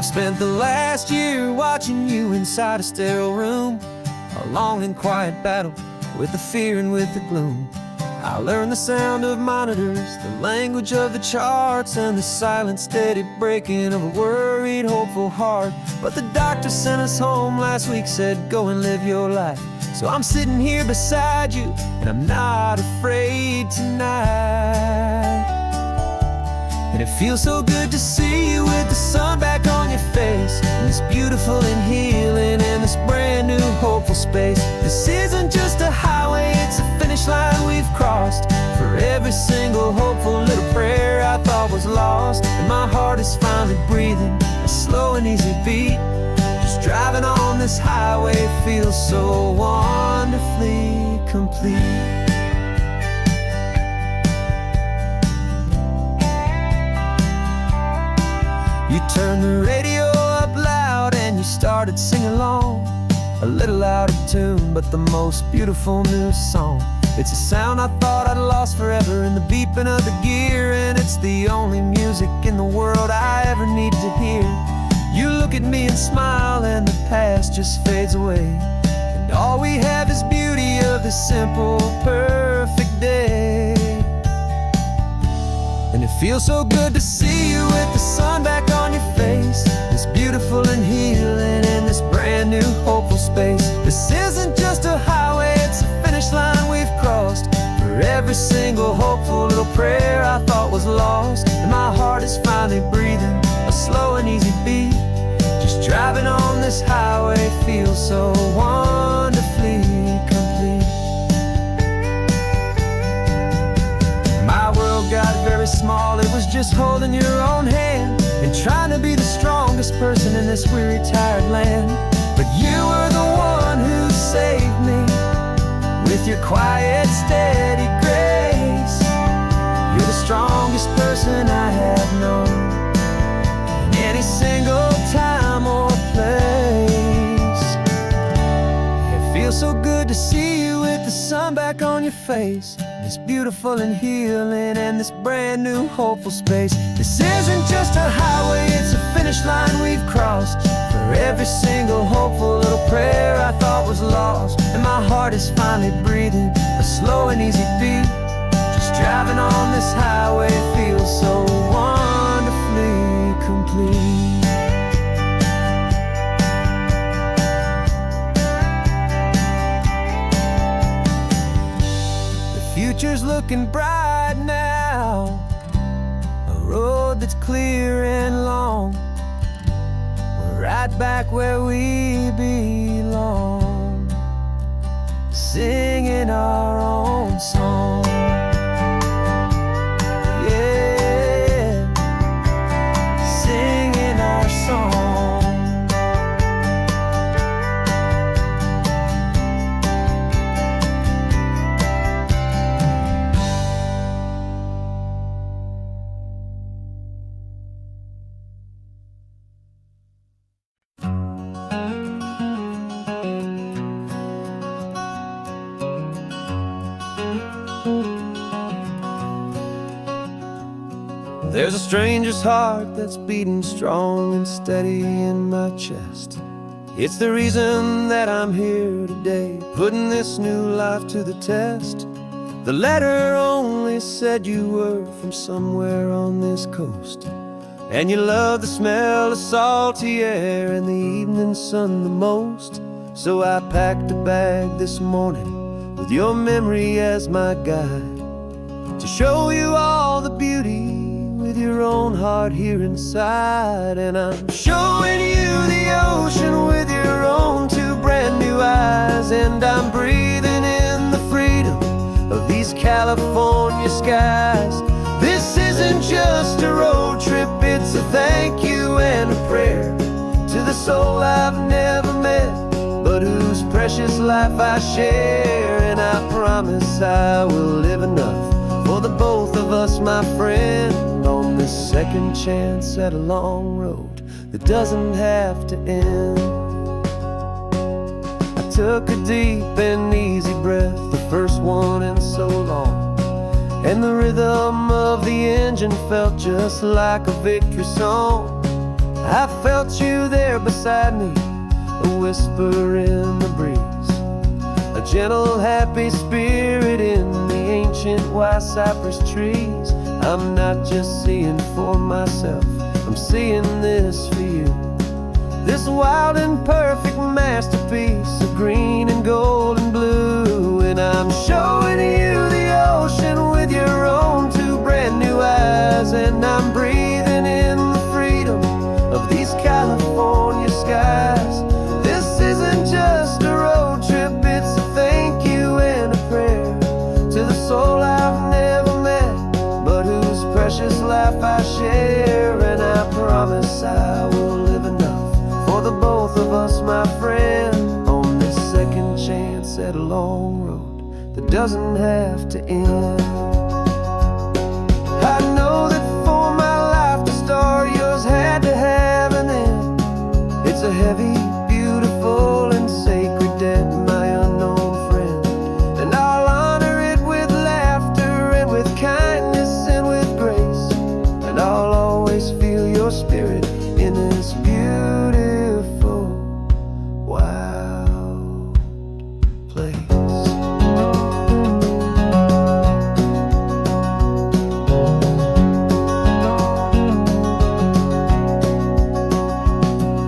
I've spent the last year watching you inside a sterile room, a long and quiet battle with the fear and with the gloom. I learned the sound of monitors, the language of the charts, and the silent, steady breaking of a worried, hopeful heart. But the doctor sent us home last week, said, go and live your life. So I'm sitting here beside you, and I'm not afraid tonight. And it feels so good to see you with the sun back on your face, and this beautiful and healing in this brand new hopeful space. This isn't just a highway, it's a finish line we've crossed. For every single hopeful little prayer I thought was lost, and my heart is finally breathing a slow and easy beat. Just driving on this highway feels so wonderfully complete. You turned the radio up loud and you started singing along, a little out of tune, but the most beautiful new song. It's a sound I thought I'd lost forever in the beeping of the gear, and it's the only music in the world I ever need to hear. You look at me and smile, and the past just fades away, and all we have is beauty of this simple, perfect day. And it feels so good to see you with the sun back on your face, this beautiful and healing in this brand new hopeful space. This isn't just a highway, it's a finish line we've crossed. For every single hopeful little prayer I thought was lost, and my heart is finally breathing a slow and easy beat. Just driving on this highway feels so wonderfully complete. My world got very small, it was just holding your own hand and trying to be the strongest person in this weary, tired land. But you were the one who saved me with your quiet, steady grace. You're the strongest person I have known in any single time or place. It feels so good to see you with the sun back on your face, this beautiful and healing and this brand new hopeful space. This isn't just a highway, it's a finish line we've crossed. For every single hopeful little prayer I thought was lost, and my heart is finally breathing a slow and easy beat. Just driving on this highway feels so wonderfully complete. Future's looking bright now, a road that's clear and long. We're right back where we belong, singing our own song. Yeah, singing our song. There's a stranger's heart that's beating strong and steady in my chest. It's the reason that I'm here today, putting this new life to the test. The letter only said you were from somewhere on this coast, and you love the smell of salty air and the evening sun the most. So I packed a bag this morning with your memory as my guide, to show you all the beauty with your own heart here inside. And I'm showing you the ocean with your own two brand new eyes, and I'm breathing in the freedom of these California skies. This isn't just a road trip, it's a thank you and a prayer to the soul I've never met, but whose precious life I share. And I promise I will live enough for the both of us, my friend, on this second chance at a long road that doesn't have to end. I took a deep and easy breath, the first one in so long, and the rhythm of the engine felt just like a victory song. I felt you there beside me, a whisper in the breeze, a gentle, happy spirit in the ancient white cypress trees. I'm not just seeing for myself, I'm seeing this for you. This wild and perfect masterpiece of green and gold and blue. And I'm showing you the ocean with your own two brand new eyes. And I'm breathing in the freedom of these California skies. This isn't just a road trip, it's a thank you and a prayer to the soul I've never met, but whose precious life I share. And I promise I will live enough for the both of us, my friend, on this second chance at a long road that doesn't have to end. I know that for my life to start, yours had to have an end. It's a heavy, beautiful, and sacred debt, my unknown friend, and I'll honor it with laughter and with kindness and with grace. And I'll always feel your spirit in this beautiful, wild place.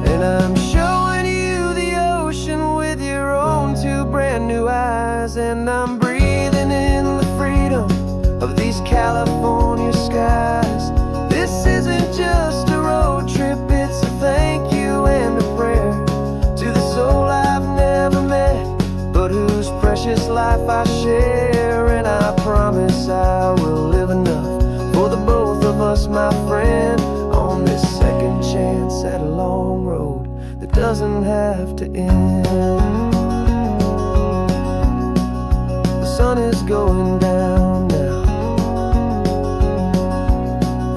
And I'm showing you the ocean with your own two brand new eyes. And I'm breathing in the freedom of these California skies. This isn't just a road trip, it's a thank you and a prayer to the soul I've never met, but whose precious life I share. And I promise I will live enough for the both of us, my friend, on this second chance at a long road that doesn't have to end. The sun is going down now.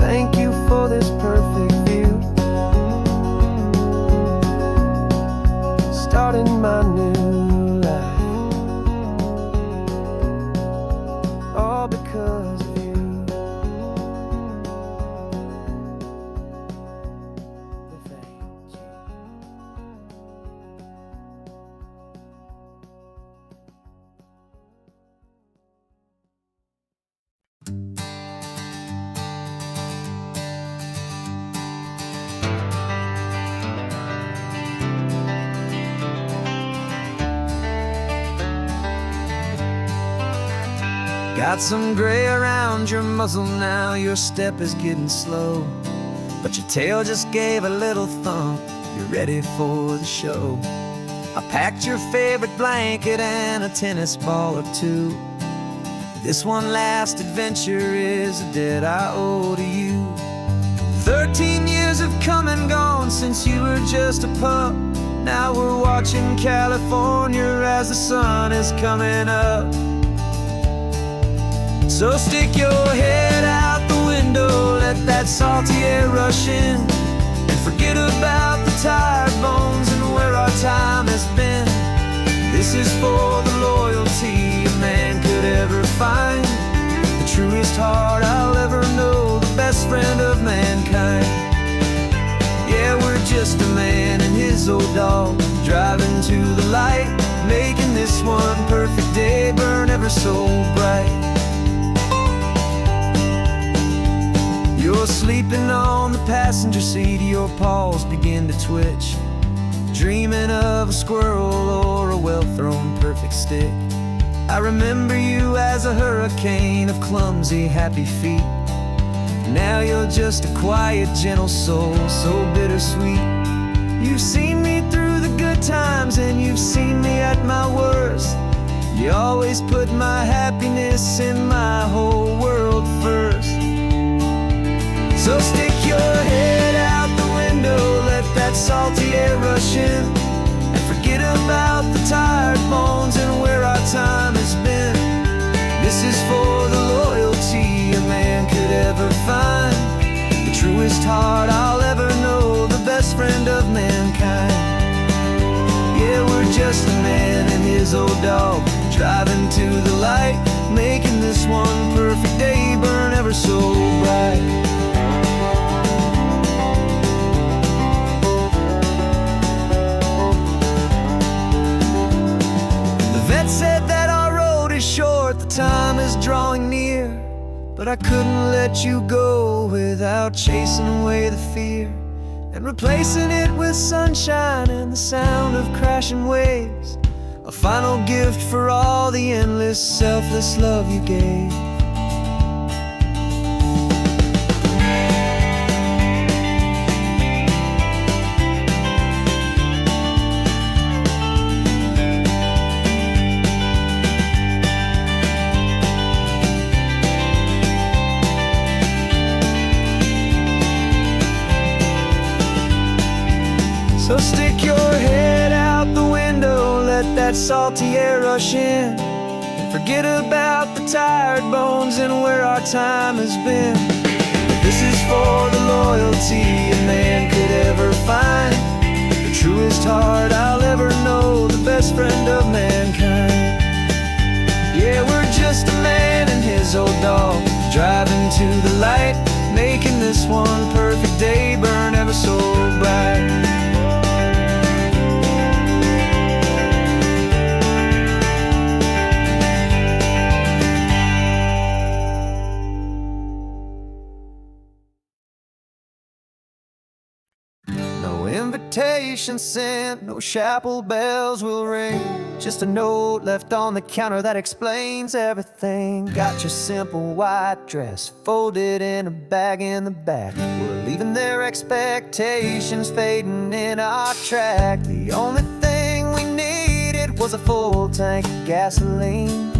Thank you for this perfect view, starting my new life, all because of you. Thank you. Got some gray around your muzzle now, your step is getting slow, but your tail just gave a little thump, you're ready for the show. I packed your favorite blanket and a tennis ball or two. This one last adventure is a debt I owe to you. 13 years have come and gone since you were just a pup. Now we're watching California as the sun is coming up. So stick your head out the window, let that salty air rush in, and forget about the tired bones and where our time has been. This is for the loyalty a man could ever find, the truest heart I'll ever know, the best friend of mankind. Yeah, we're just a man and his old dog, driving to the light, making this one perfect day burn ever so bright. You're sleeping on the passenger seat, your paws begin to twitch, dreaming of a squirrel or a well-thrown perfect stick. I remember you as a hurricane of clumsy, happy feet. Now you're just a quiet, gentle soul, so bittersweet. You've seen me through the good times and you've seen me at my worst. You always put my happiness in my whole world first. So stick your head out the window, let that salty air rush in, and forget about the tired bones and where our time has been. This is for the loyalty a man could ever find, the truest heart I'll ever know, the best friend of mankind. Yeah, we're just a man and his old dog, driving to the light, making this one perfect day burn ever so bright. but I couldn't let you go without chasing away the fear and replacing it with sunshine and the sound of crashing waves. A final gift for all the endless, selfless love you gave. So stick your head out the window, let that salty air rush in, and forget about the tired bones and where our time has been. This is for the loyalty a man could ever find, the truest heart I'll ever know, the best friend of mankind. Yeah, we're just a man and his old dog, driving to the light, making this one perfect day burn ever so bright. No invitation sent, no chapel bells will ring, just a note left on the counter that explains everything. Got your simple white dress folded in a bag in the back. We're leaving their expectations fading in our track. The only thing we needed was a full tank of gasoline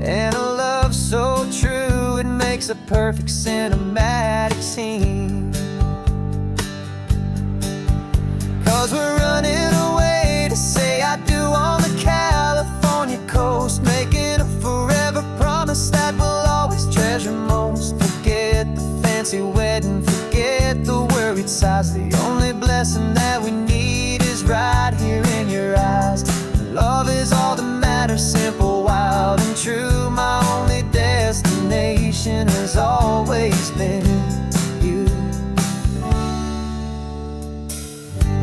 and a love so true it makes a perfect cinematic scene. 'Cause we're running away to say I do on the California coast, making a forever promise that we'll always treasure most. Forget the fancy wedding, forget the worried sighs. The only blessing that we need is right here in your eyes. Love is all that matters, simple, wild, and true. My only destination has always been you.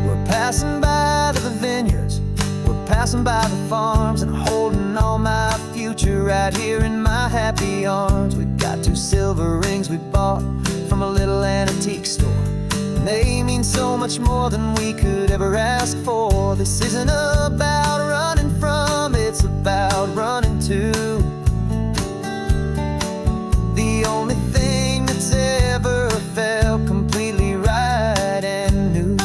We're passing by the vineyards, we're passing by the farms, and holding all my future right here in my happy arms. We've got 2 silver rings we bought from a little antique store, and they mean so much more than we could ever ask for. This isn't about running from, it's about running to the only thing that's ever felt completely right and new.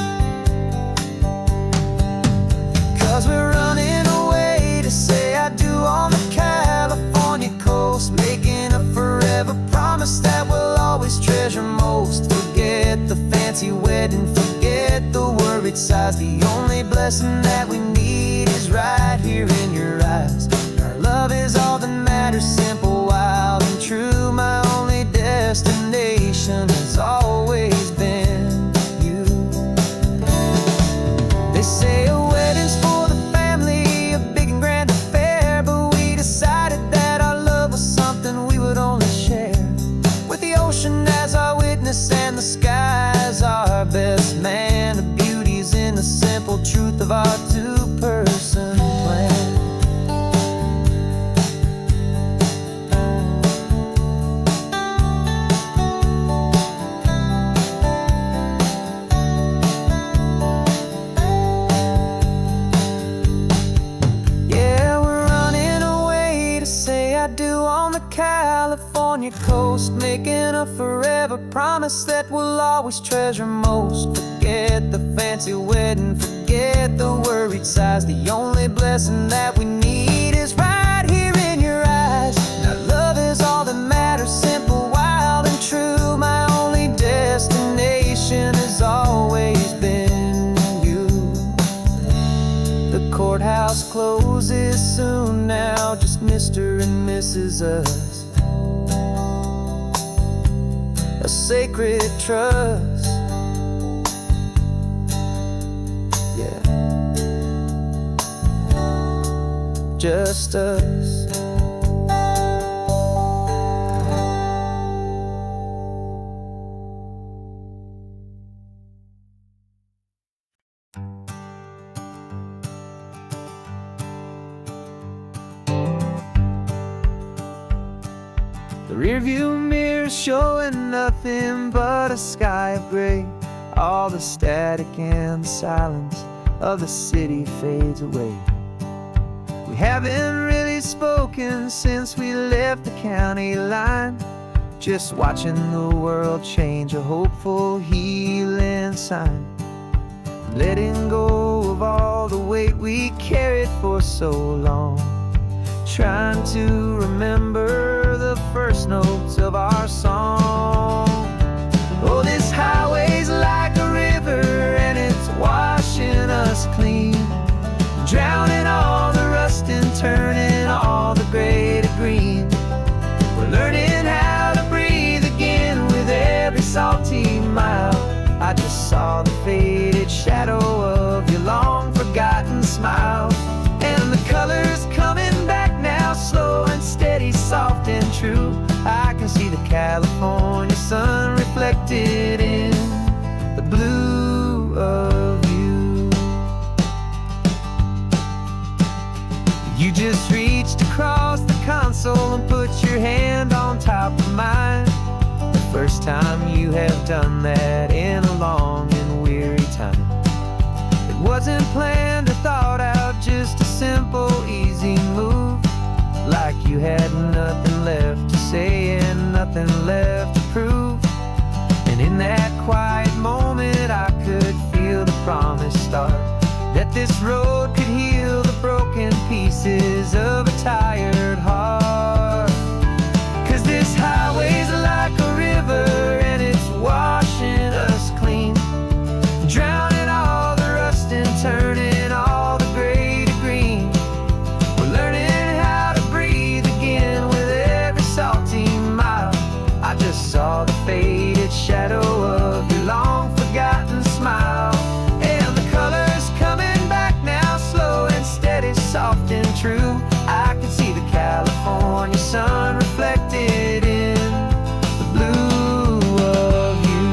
'Cause we're running away to say I do on the California coast, making a forever promise that we'll always treasure most. Forget the fancy wedding, forget the worried sighs. The only blessing that we need is right here in your eyes. Our love is all that matters, simple, wild, and true. My only destination has always been you. They say a wedding's for the family, a big and grand affair, but we decided that our love was something we would only share with the ocean as our witness and the sky as our best man. The beauty's in the simple truth of our 2-person plan. Yeah, we're running away to say I do on the California coast, making a forever promise that we'll always treasure most. Forget the fancy wedding, forget the worried sighs. The only blessing that we need is right here in your eyes. Now love is all that matters, simple, wild, and true. My only destination has always been you. The courthouse closes soon now, just Mr. and Mrs. Us. A sacred trust. Yeah, just us. Rearview mirror showing nothing but a sky of gray. All the static and the silence of the city fades away. We haven't really spoken since we left the county line, just watching the world change, a hopeful healing sign. Letting go of all the weight we carried for so long, trying to remember the first notes of our song. Oh, this highway's like a river and it's washing us clean, drowning all the rust and turning all the gray to green. We're learning how to breathe again with every salty mile. I just saw the faded shadow of your long forgotten smile, and the colors coming back now, slow and steady, soft and true. I can see the California sun reflected in the blue of you. You just reached across the console and put your hand on top of mine. The first time you have done that in a long and weary time. It wasn't planned or thought out, just a simple, easy move. Like you had nothing left to say and nothing left to prove. And in that quiet moment I could feel the promise start, that this road could heal the broken pieces of a tired heart. 'Cause this highway's like a river and it's washing us clean, drowning all the rust and turning all the gray to green. We're learning how to breathe again with every salty mile. I just saw the faded shadow of your long forgotten smile, and the colors coming back now, slow and steady, soft and true. I can see the California sun reflected in the blue of you.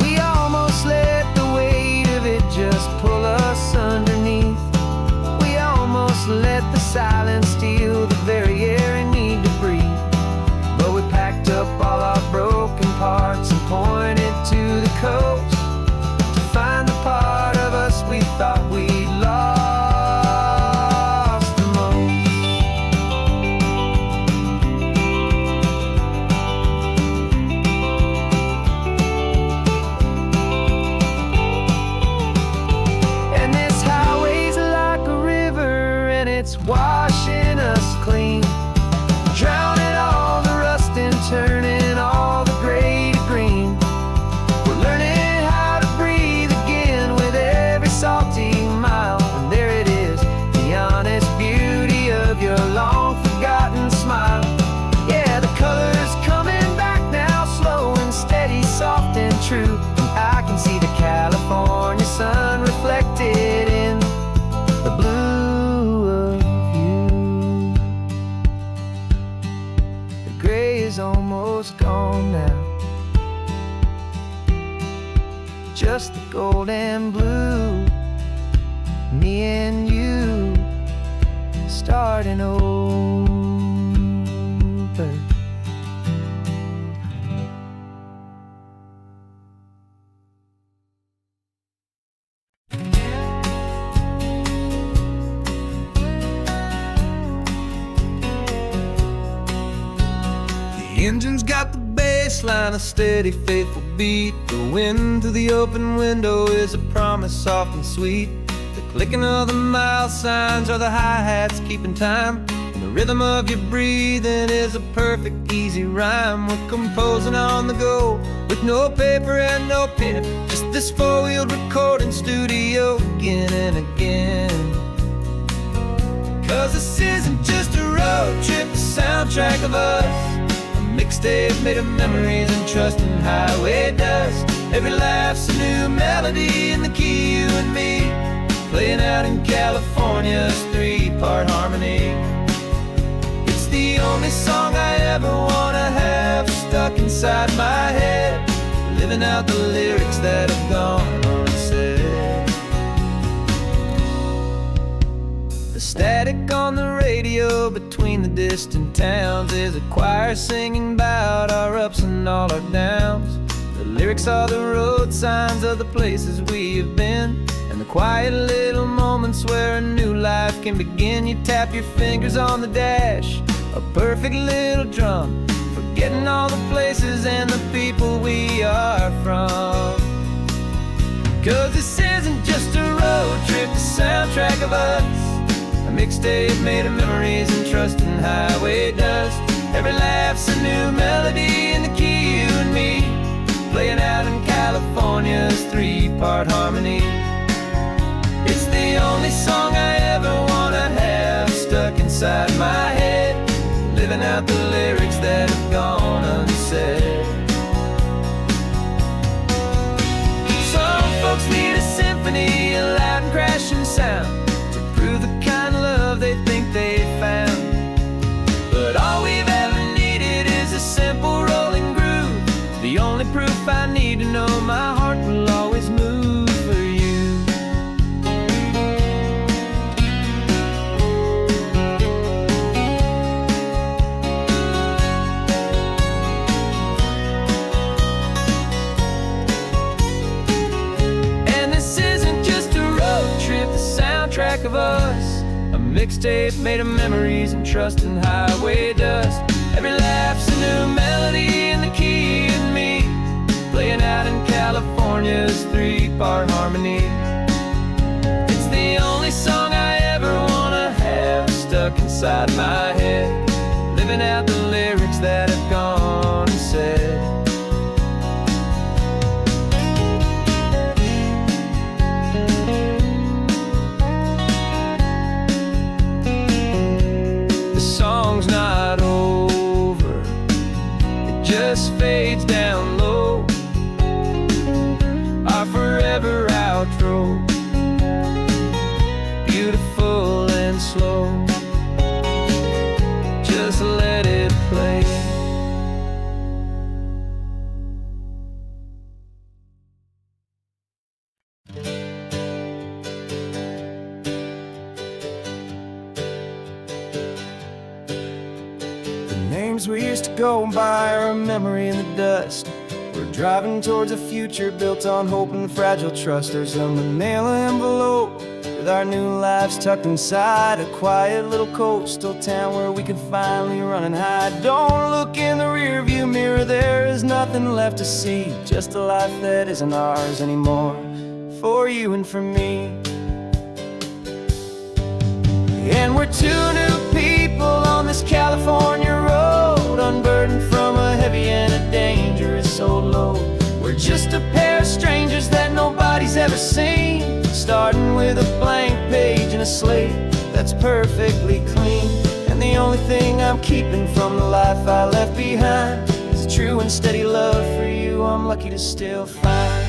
We almost let the weight of it just pull us underneath. We almost let the silence steal the very air I need to breathe. But we packed up all our broken parts and pointed to the coast to find the part of us we thought we'd lost the most. And this highway's like a river and it's washing us clean, drowning all the rust and turning all the gray to green. We're learning how to breathe again with every salty mile. And there it is, the honest beauty of your long forgotten smile. Yeah, the colors coming back now, slow and steady, soft and true. I can see the California sun reflected in the blue of you. The gray is almost gone now, just the gold and blue. Me and you starting over. The engine's got the bass line, a steady, faithful beat. The wind through the open window is a promise, soft and sweet. The clicking of the mile signs are the hi-hats keeping time, and the rhythm of your breathing is a perfect, easy rhyme. We're composing on the go with no paper and no pen, just this four-wheeled recording studio again and again. 'Cause this isn't just a road trip, a soundtrack of us, mixtape made of memories and trust in highway dust. Every laugh's a new melody in the key, you and me, playing out in California's three-part harmony. It's the only song I ever wanna have stuck inside my head, living out the lyrics that have gone unsaid. The Static on the radio between the distant towns. There's a choir singing about our ups and all our downs. The lyrics are the road signs of the places we have been, and the quiet little moments where a new life can begin. You tap your fingers on the dash, a perfect little drum, forgetting all the places and the people we are from. 'Cause this isn't just a road trip, the soundtrack of us, a mixtape made of memories and trust in highway dust. Every laugh's a new melody in the key, you and me, playing out in California's three-part harmony. It's the only song I ever wanna have stuck inside my head, living out the lyrics that have gone unsaid. Some folks need a symphony, a loud and crashing sound, to prove the kind of love they think they found. But all we've ever needed is a simple rolling groove, the only proof I need to know my heart will always move for you. And this isn't just a road trip, the soundtrack of us, a mixtape made of memories and trust in highway dust. Every laugh's a new melody in the key and me, playing out in California's three-part harmony. It's the only song I ever wanna have stuck inside my head, living out the lyrics that have gone unsaid. The song's not over, it just fades down low, our forever outro, beautiful and slow. Just let it play. The names we used to go by are a memory in the dust. We're driving towards a future built on hope and fragile trust. There's a manila envelope with our new lives tucked inside, a quiet little coastal town where we can finally run and hide. Don't look in the rearview mirror, there is nothing left to see, just a life that isn't ours anymore, for you and for me. And we're two new people on this California road, unburdened from a heavy and a dangerous old load. We're just a pair of strangers that nobody's ever seen, starting with a blank page and a slate that's perfectly clean. And the only thing I'm keeping from the life I left behind is a true and steady love for you I'm lucky to still find.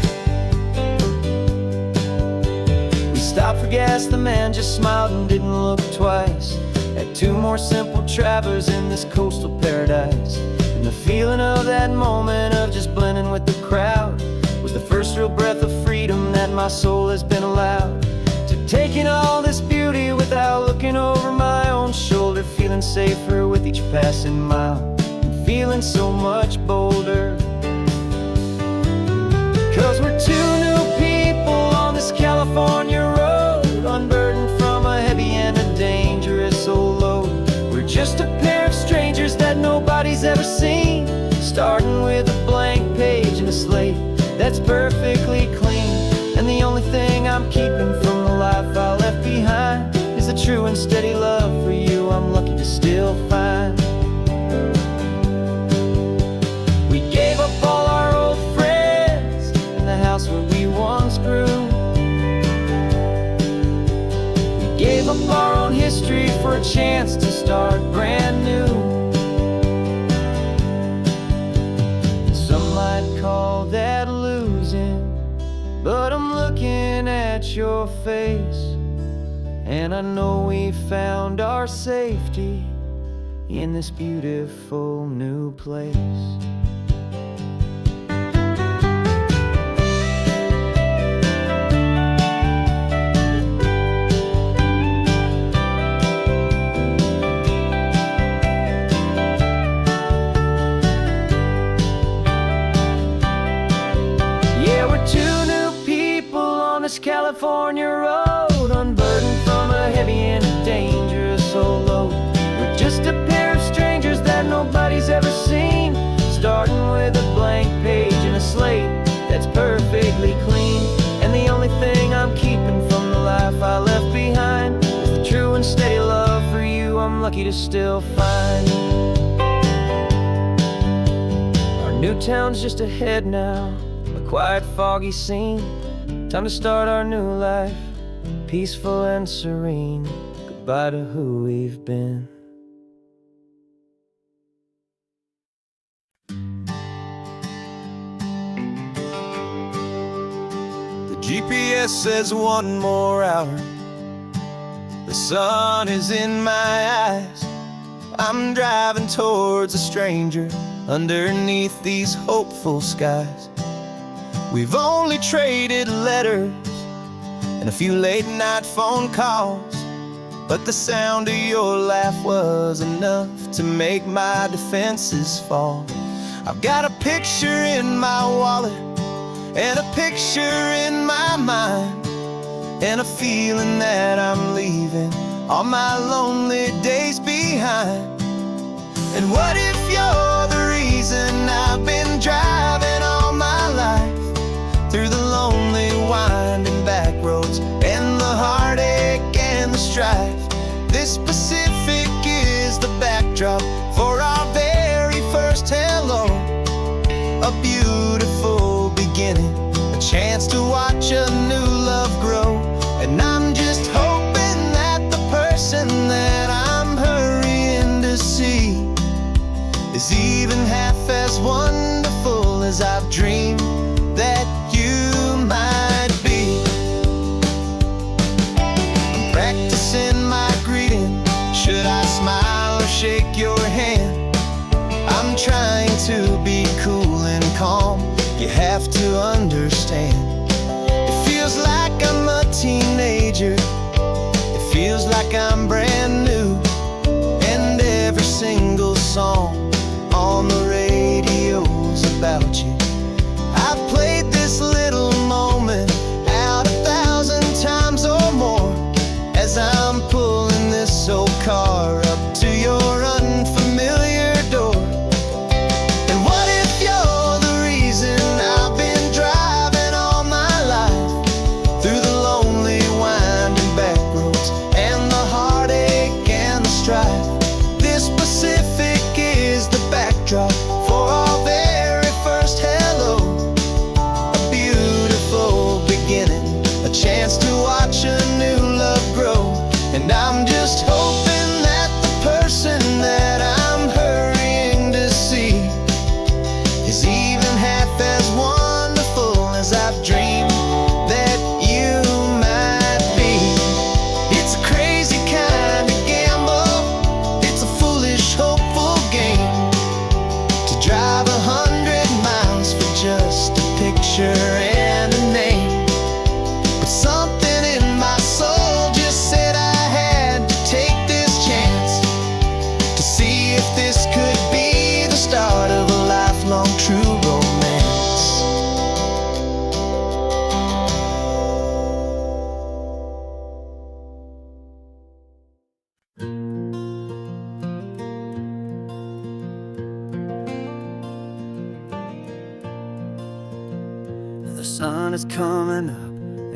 We stopped for gas, the man just smiled and didn't look twice. Had two more simple travelers in this coastal paradise, and the feeling of that moment of just blending with the crowd was the first real breath of freedom that my soul has been allowed to take in all this beauty without looking over my own shoulder, feeling safer with each passing mile and feeling so much bolder. 'Cause we're two new people on this California road, unburdened from a heavy and a dangerous old load. We're just a pair of strangers that nobody's ever seen, starting with a blank page and a slate that's perfectly clean. And the only thing I'm keeping from the life I left behind is a true and steady love for you I'm lucky to still find. We gave up all our old friends and the house where we once grew. We gave up our own history for a chance to start brand new. Some might call that losing, but I'm looking at your face, and I know we found our safety in this beautiful new place. with a blank page and a slate that's perfectly clean. And the only thing I'm keeping from the life I left behind is the true and steady love for you I'm lucky to still find. Our new town's just ahead now, a quiet, foggy scene. Time to start our new life, peaceful and serene. Goodbye to who we've been. GPS says 1 more hour. The sun is in my eyes. I'm driving towards a stranger underneath these hopeful skies. We've only traded letters and a few late night phone calls, but the sound of your laugh was enough to make my defenses fall. I've got a picture in my wallet and a picture in my mind, and a feeling that I'm leaving all my lonely days behind. And what if you're the reason I've been driving all my life, through the lonely winding back roads and the heartache and the strife? This Pacific is the backdrop for our very first hello. A beautiful beginning, a chance to watch a new love grow. And I'm just hoping that the person that I'm hurrying to see is even half as wonderful as I've dreamed that you might be. I'm practicing my greeting. Should I smile or shake your hand? I'm trying to be cool and calm. You have to understand. It feels like I'm a teenager. It feels like I'm brand new. And every single song on the radio's about you. I've played this little moment out 1,000 times or more as I'm pulling this old car up to your unfamiliar door. And what if you're the reason I've been driving all my life, through the lonely winding back roads and the heartache and the strife? This Pacific is the backdrop for our very first hello. A beautiful beginning, a chance to watch a new love grow. And I'm just hoping that the person that I'm hurrying to see is even half as wonderful as I've dreamed that you might be. It's a crazy kind of gamble. It's a foolish, hopeful game to drive 100 miles for just a picture and a name. But something in my soul just said I had to take this chance to see if this could be the start of a lifelong true romance. The sun is coming up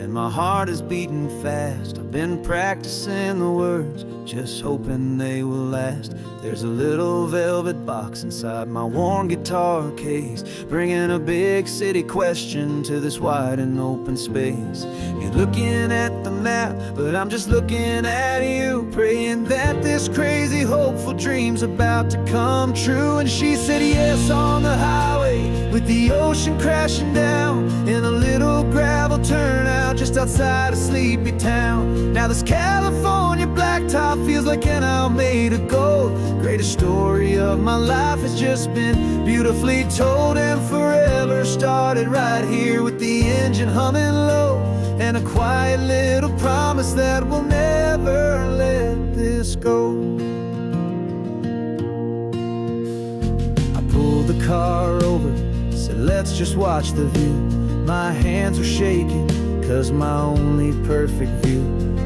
and my heart is beating fast. I've been practicing the words, just hoping they will last. There's a little velvet box inside my worn guitar case, bringing a big city question to this wide and open space. You're looking at the map, but I'm just looking at you, praying that this crazy hopeful dream's about to come true. And she said yes on the highway, with the ocean crashing down in a little gravel turnout just outside a sleepy town. Now this California blacktop feels like an hour made of gold. Greatest story of my life has just been beautifully told, and forever started right here with the engine humming low, and a quiet little promise that we'll never let this go. I pulled the car over, said let's just watch the view. My hands were shaking, cause my only perfect view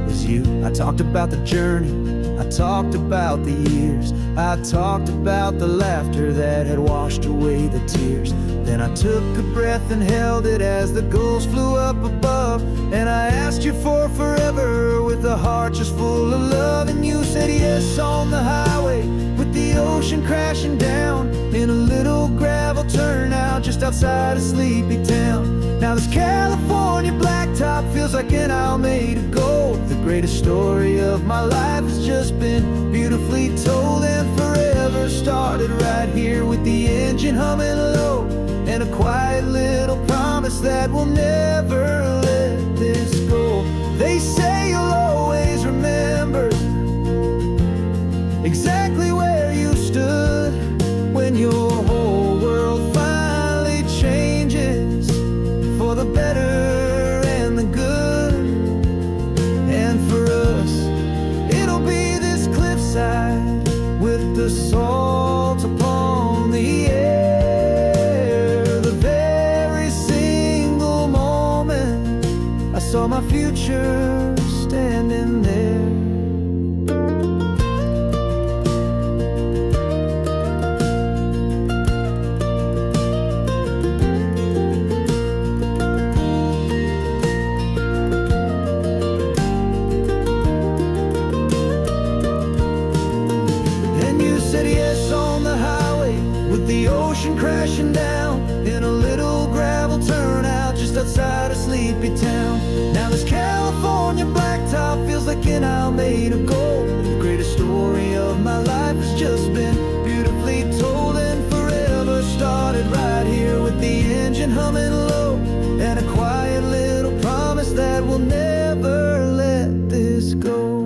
was you. I talked about the journey I talked about the years, I talked about the laughter that had washed away the tears. Then I took a breath and held it as the gulls flew up above. And I asked you for forever with a heart just full of love. And you said yes on the highway with the ocean crashing down in a little gravel turnout just outside of Sleepy Town. Now this California blacktop feels like an Alameda Gold. The greatest story of my life has just been beautifully told, and forever started right here with the engine humming low, and a quiet little promise that we'll never let this go. They say you'll always remember exactly where you stood when your whole world finally changes for the better and the good. And for us, it'll be this cliffside with the salt upon the air. The very single moment I saw my future standing there. The ocean crashing down in a little gravel turnout just outside of Sleepy Town. Now this California blacktop feels like an Alameda Gold. The greatest story of my life has just been beautifully told, and forever started right here with the engine humming low, and a quiet little promise that we'll never let this go.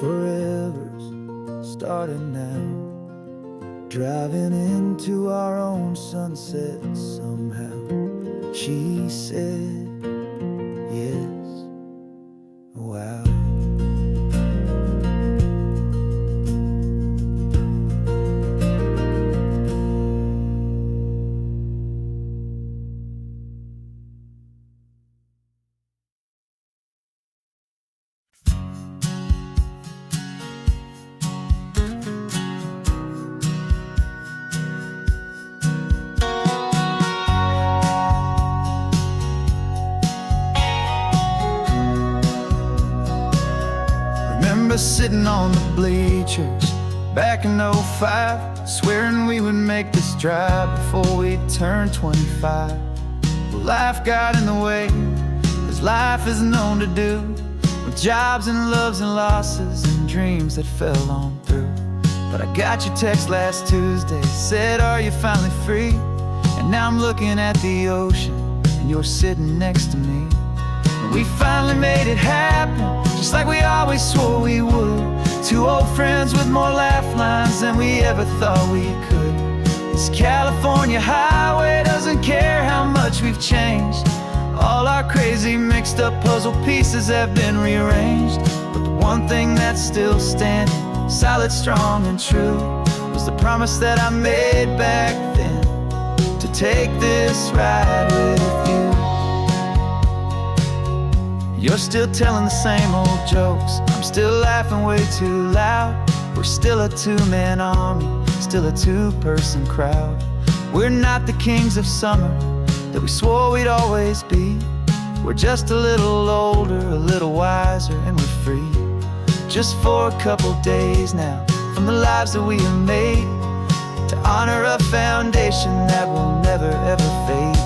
Forever's starting now, driving into our own sunset somehow. She said yes, wow. Sitting on the bleachers back in '05, swearing we would make this drive before we turned 25. Well, life got in the way, as life is known to do, with jobs and loves and losses and dreams that fell on through. But I got your text last Tuesday, said, are you finally free? And now I'm looking at the ocean, and you're sitting next to me. And we finally made it happen, just like we always swore we would. Two old friends with more laugh lines than we ever thought we could. This California highway doesn't care how much we've changed. All our crazy mixed up puzzle pieces have been rearranged, but the one thing that's still standing, solid, strong, and true, was the promise that I made back then, to take this ride with you. You're still telling the same old jokes, I'm still laughing way too loud. We're still a two-man army, still a two-person crowd. We're not the kings of summer that we swore we'd always be. We're just a little older, a little wiser, and we're free. Just for a couple days now, from the lives that we have made, to honor a foundation that will never ever fade.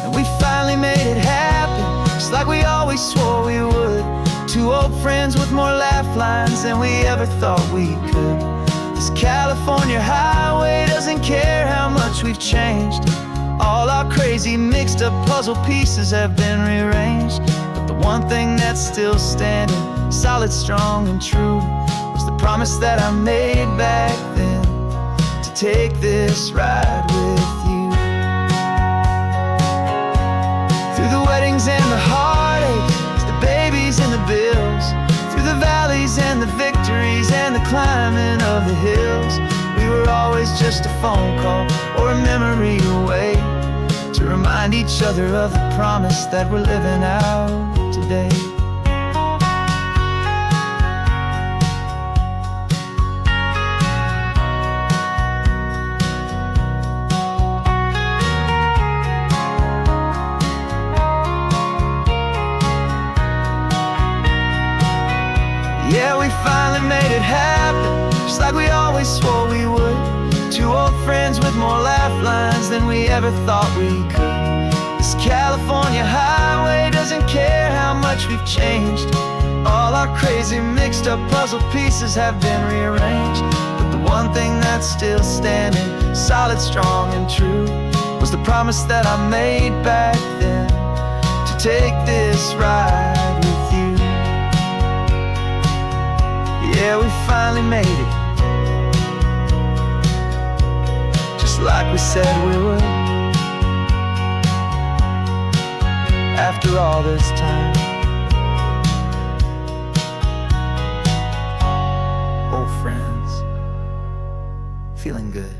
And we finally made it happen, just like we always swore we would. Two old friends with more laugh lines than we ever thought we could. This California highway doesn't care how much we've changed. All our crazy mixed up puzzle pieces have been rearranged, but the one thing that's still standing, solid, strong, and true, was the promise that I made back then, to take this ride with you. Through the weddings and the heartaches, the babies and the bills, through the valleys and the victories and the climbing of the hills, we were always just a phone call or a memory away, to to remind each other of the promise that we're living out today. Yeah, we finally made it happen, just like we always swore we would. Two old friends with more laugh lines than we ever thought we could. This California highway doesn't care how much we've changed. All our crazy mixed up puzzle pieces have been rearranged. But the one thing that's still standing, solid, strong, and true, was the promise that I made back then, to take this ride with you. Yeah, we finally made it, just like we said we would. After all this time, old friends, feeling good.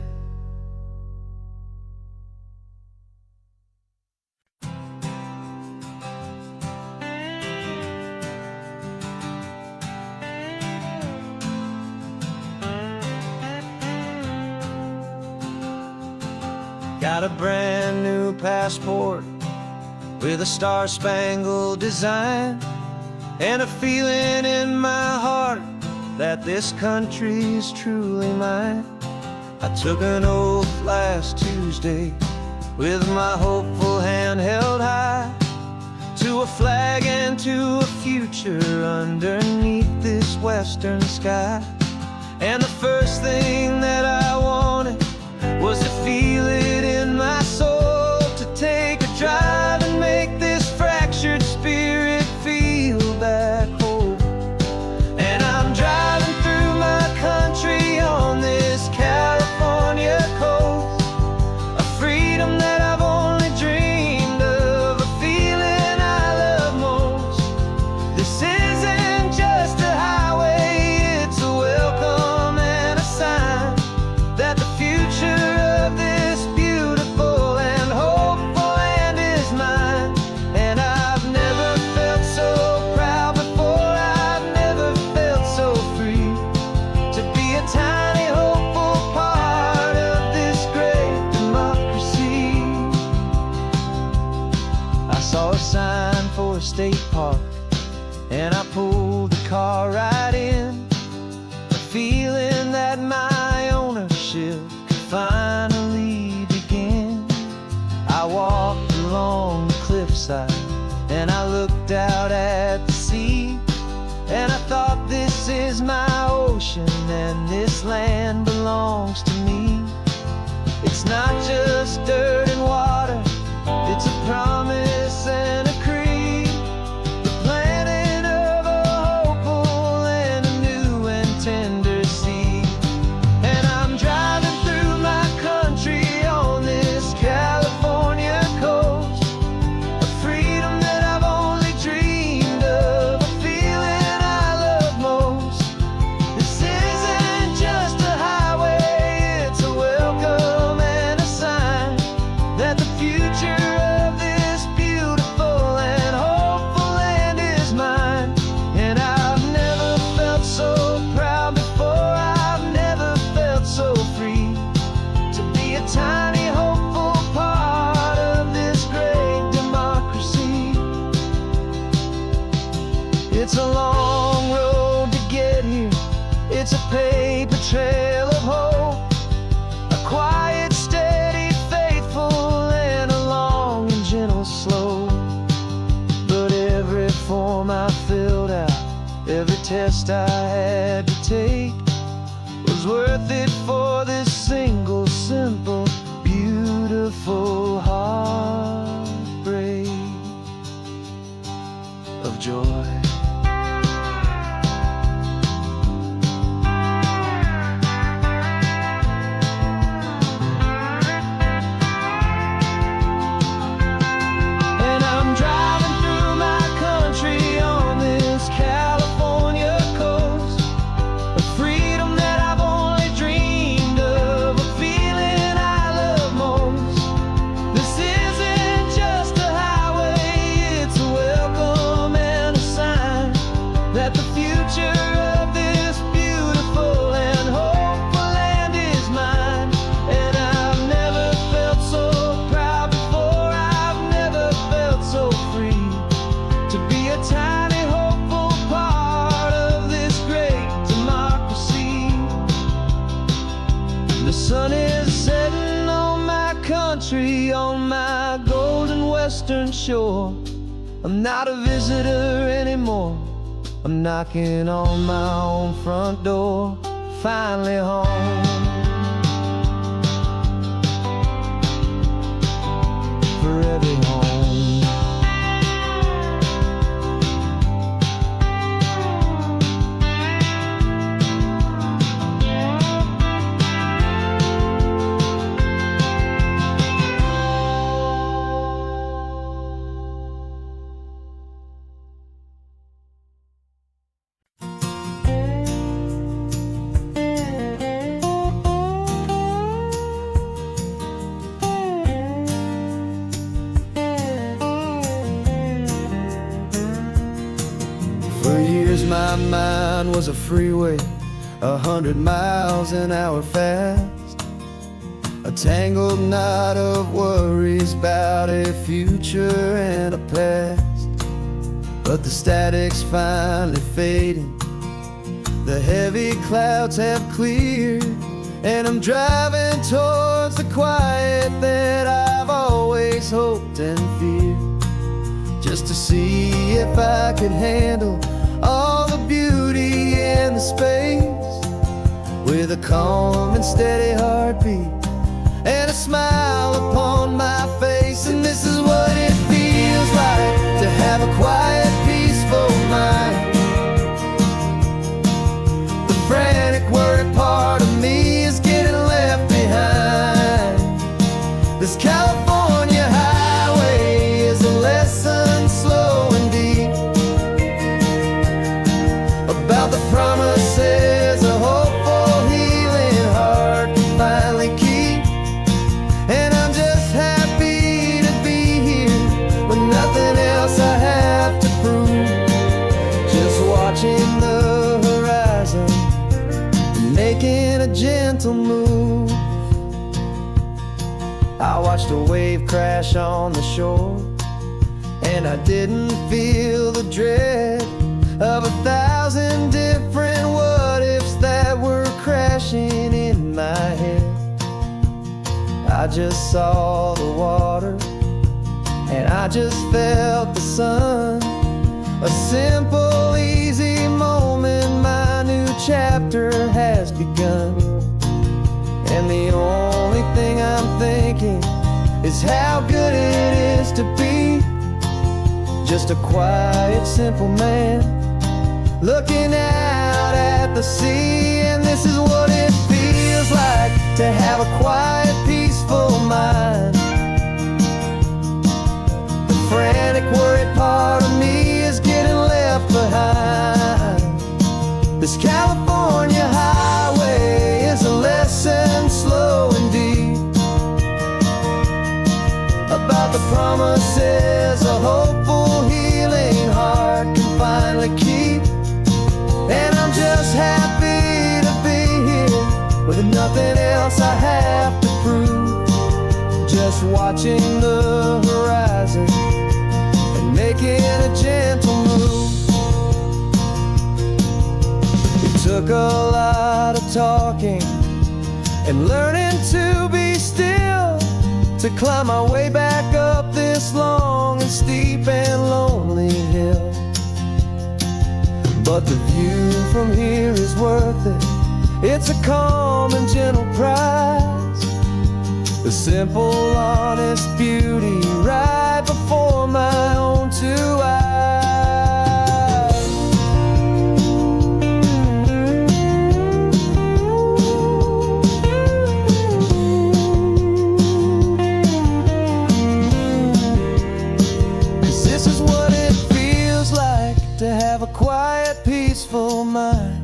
Got a brand new passport with a star-spangled design, and a feeling in my heart that this country's truly mine. I took an oath last Tuesday with my hopeful hand held high, to a flag and to a future underneath this western sky. And the first thing that I wanted was to feel it in my soul, to take a drive and make this fractured spirit feel back home. And I'm driving through my country on this California coast, a freedom that I've only dreamed of, a feeling I love most. This isn't just a highway, it's a welcome and a sign that the future of this beautiful and hopeful land is mine. And I've never felt so proud before, I've never felt so free, to be a tiny hopeful part of this great democracy. I saw a sign for a state park, and I pulled the car right in, a feeling that my ownership could finally begin. I walked along the cliffside and I looked out at the sea, and I thought, this is my ocean and this land belongs to me. It's not just dirt and water, it's a promise and a creed, the planting of a hopeful and a new and tender seed. And I'm driving through my country on this California coast, a freedom that I've only dreamed of, a feeling I love most. This isn't just a highway, it's a welcome and a sign that the future of this beautiful and hopeful land is mine. And I've never felt so proud before, I've never felt so free, to be a tiny hopeful part of this great democracy. It's a long road to get here, it's a paper trail of hope, a quiet, steady, faithful, and a long and gentle slope. But every form I filled out, every test I had to take, was worth it for this single, simple, beautiful heartbreak of joy. And I'm driving through my country on this California coast, a freedom that I've only dreamed of, a feeling I love most. This isn't sun is setting on my country, on my golden western shore. I'm not a visitor anymore. I'm knocking on my own front door, finally home. Forever home. For years my mind was a freeway, 100 miles an hour fast, a tangled knot of worries about a future and a past. But the static's finally fading, the heavy clouds have cleared, and I'm driving towards the quiet that I've always hoped and feared, just to see if I could handle all the beauty and the space, with a calm and steady heartbeat and a smile upon my face. And this is what it feels like to have a quiet, peaceful mind. The frantic, worried part of me is getting left behind. This California highway is a lesson slow and deep about the promises a hopeful, healing heart can finally keep. And I'm just happy to be here with nothing else I have to prove, just watching the horizon and making a gentle move. I watched a wave crash on the shore, and I didn't feel the dread of 1,000 different what-ifs that were crashing in my head. I just saw the water, and I just felt the sun. A simple, easy moment, my new chapter has begun. And the only thing I'm thinking is how good it is to be just a quiet, simple man looking out at the sea. And this is what it feels like to have a quiet, peaceful mind. The frantic, worried part of me is getting left behind. This California highway is a lesson slow and deep about the promises a hopeful, healing heart can finally keep. And I'm just happy to be here with nothing else I have to prove, just watching the horizon and making a gentle move. It took a lot of talking and learning to be still to climb my way back up this long and steep and lonely hill. But the view from here is worth it. It's a calm and gentle prize, the simple, honest beauty right before my own two eyes. 'Cause this is what it feels like to have a quiet, peaceful mind.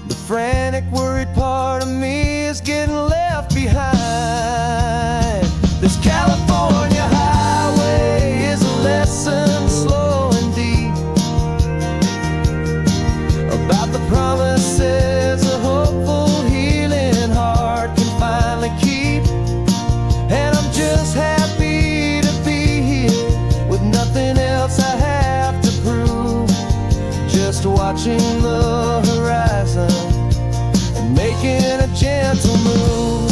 The frantic, worried part of me is getting left behind. This California highway is a lesson slow and deep about the promises a hopeful, healing heart can finally keep. And I'm just happy to be here with nothing else I have to prove, just watching the horizon and making making a gentle move.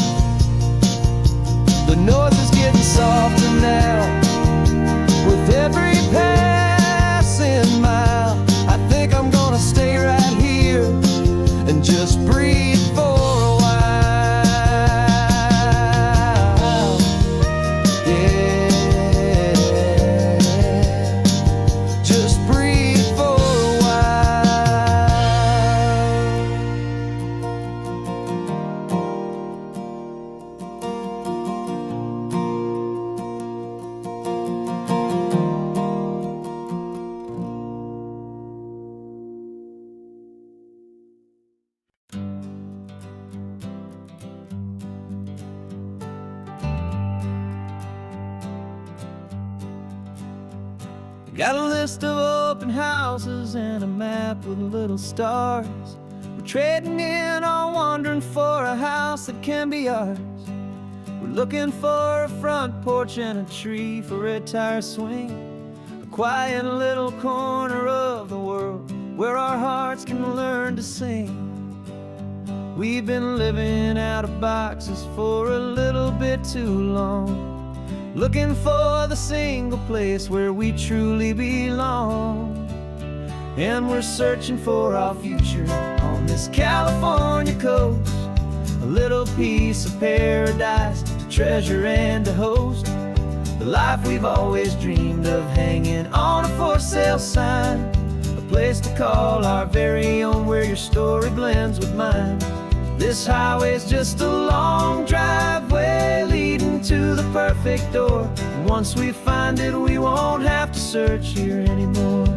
The noise is getting softer now with every passing mile. I think I'm gonna stay right here and just breathe for a while. Yeah, just breathe for a Got a list of open houses and a map with little stars. We're trading in or wandering for a house that can be ours. We're looking for a front porch and a tree for a tire swing, a quiet little corner of the world where our hearts can learn to sing. We've been living out of boxes for a little bit too long, looking for the single place where we truly belong. And we're searching for our future on this California coast, a little piece of paradise to treasure and to host, the life we've always dreamed of, hanging on a for sale sign, a place to call our very own where your story blends with mine. This highway's just a long driveway leading to the perfect door. And once we find it, we won't have to search here anymore.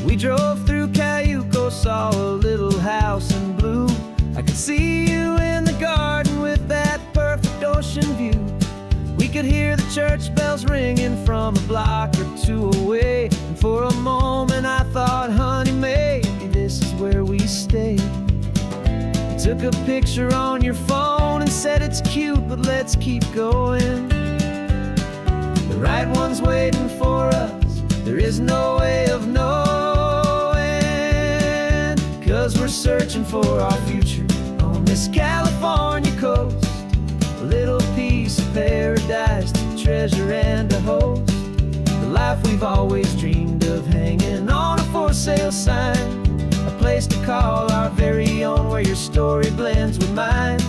We drove through Cayuco, saw a little house in blue. I could see you in the garden with that perfect ocean view. We could hear the church bells ringing from a block or two away. And for a moment I thought, honey, maybe this is where we stay. You took a picture on your phone and said it's cute, but let's keep going. The right one's waiting for us, there is no way of knowing, 'cause we're searching for our future on this California coast, a little piece of paradise to treasure and to host, the life we've always dreamed of, hanging on a for sale sign, a place to call our very own where your story blends with mine.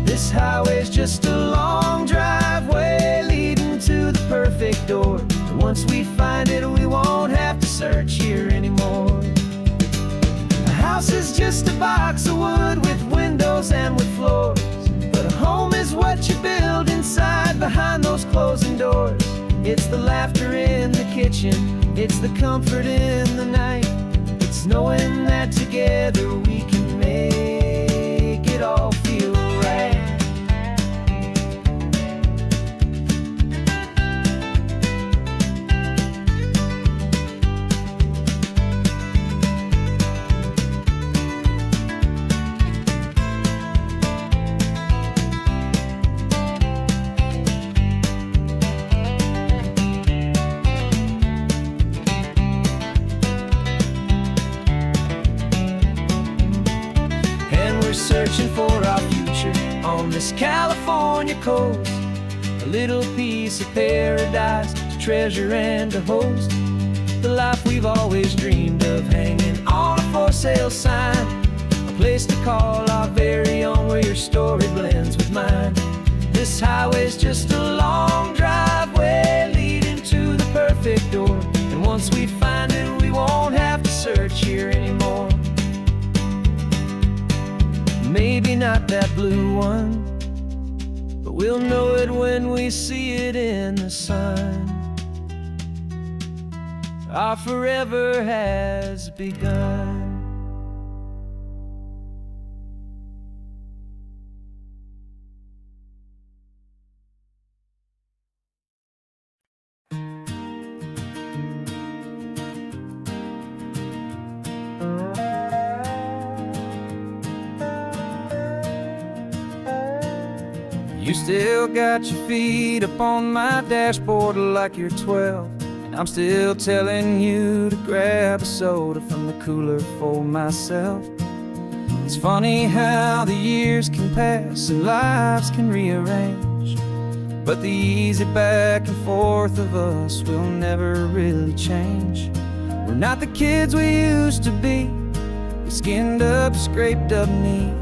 This highway's just a long driveway leading to the perfect door. And once we find it, we won't have to search here anymore. A house is just a box of wood with windows and with floors, but a home is what you build inside behind those closing doors. It's the laughter in the kitchen, it's the comfort in the night, it's knowing that together we can make it all feel right. Searching for our future on this California coast, a little piece of paradise to treasure and to host, the life we've always dreamed of, hanging on a for sale sign, a place to call our very own where your story blends with mine. This highway's just a long driveway leading to the perfect door, and once we find it, we won't have to search here anymore. Maybe not that blue one, but we'll know it when we see it in the sun. Our forever has begun. You still got your feet up on my dashboard like you're 12, and I'm still telling you to grab a soda from the cooler for myself. It's funny how the years can pass and lives can rearrange, but the easy back and forth of us will never really change. We're not the kids we used to be, with skinned up, scraped up knees,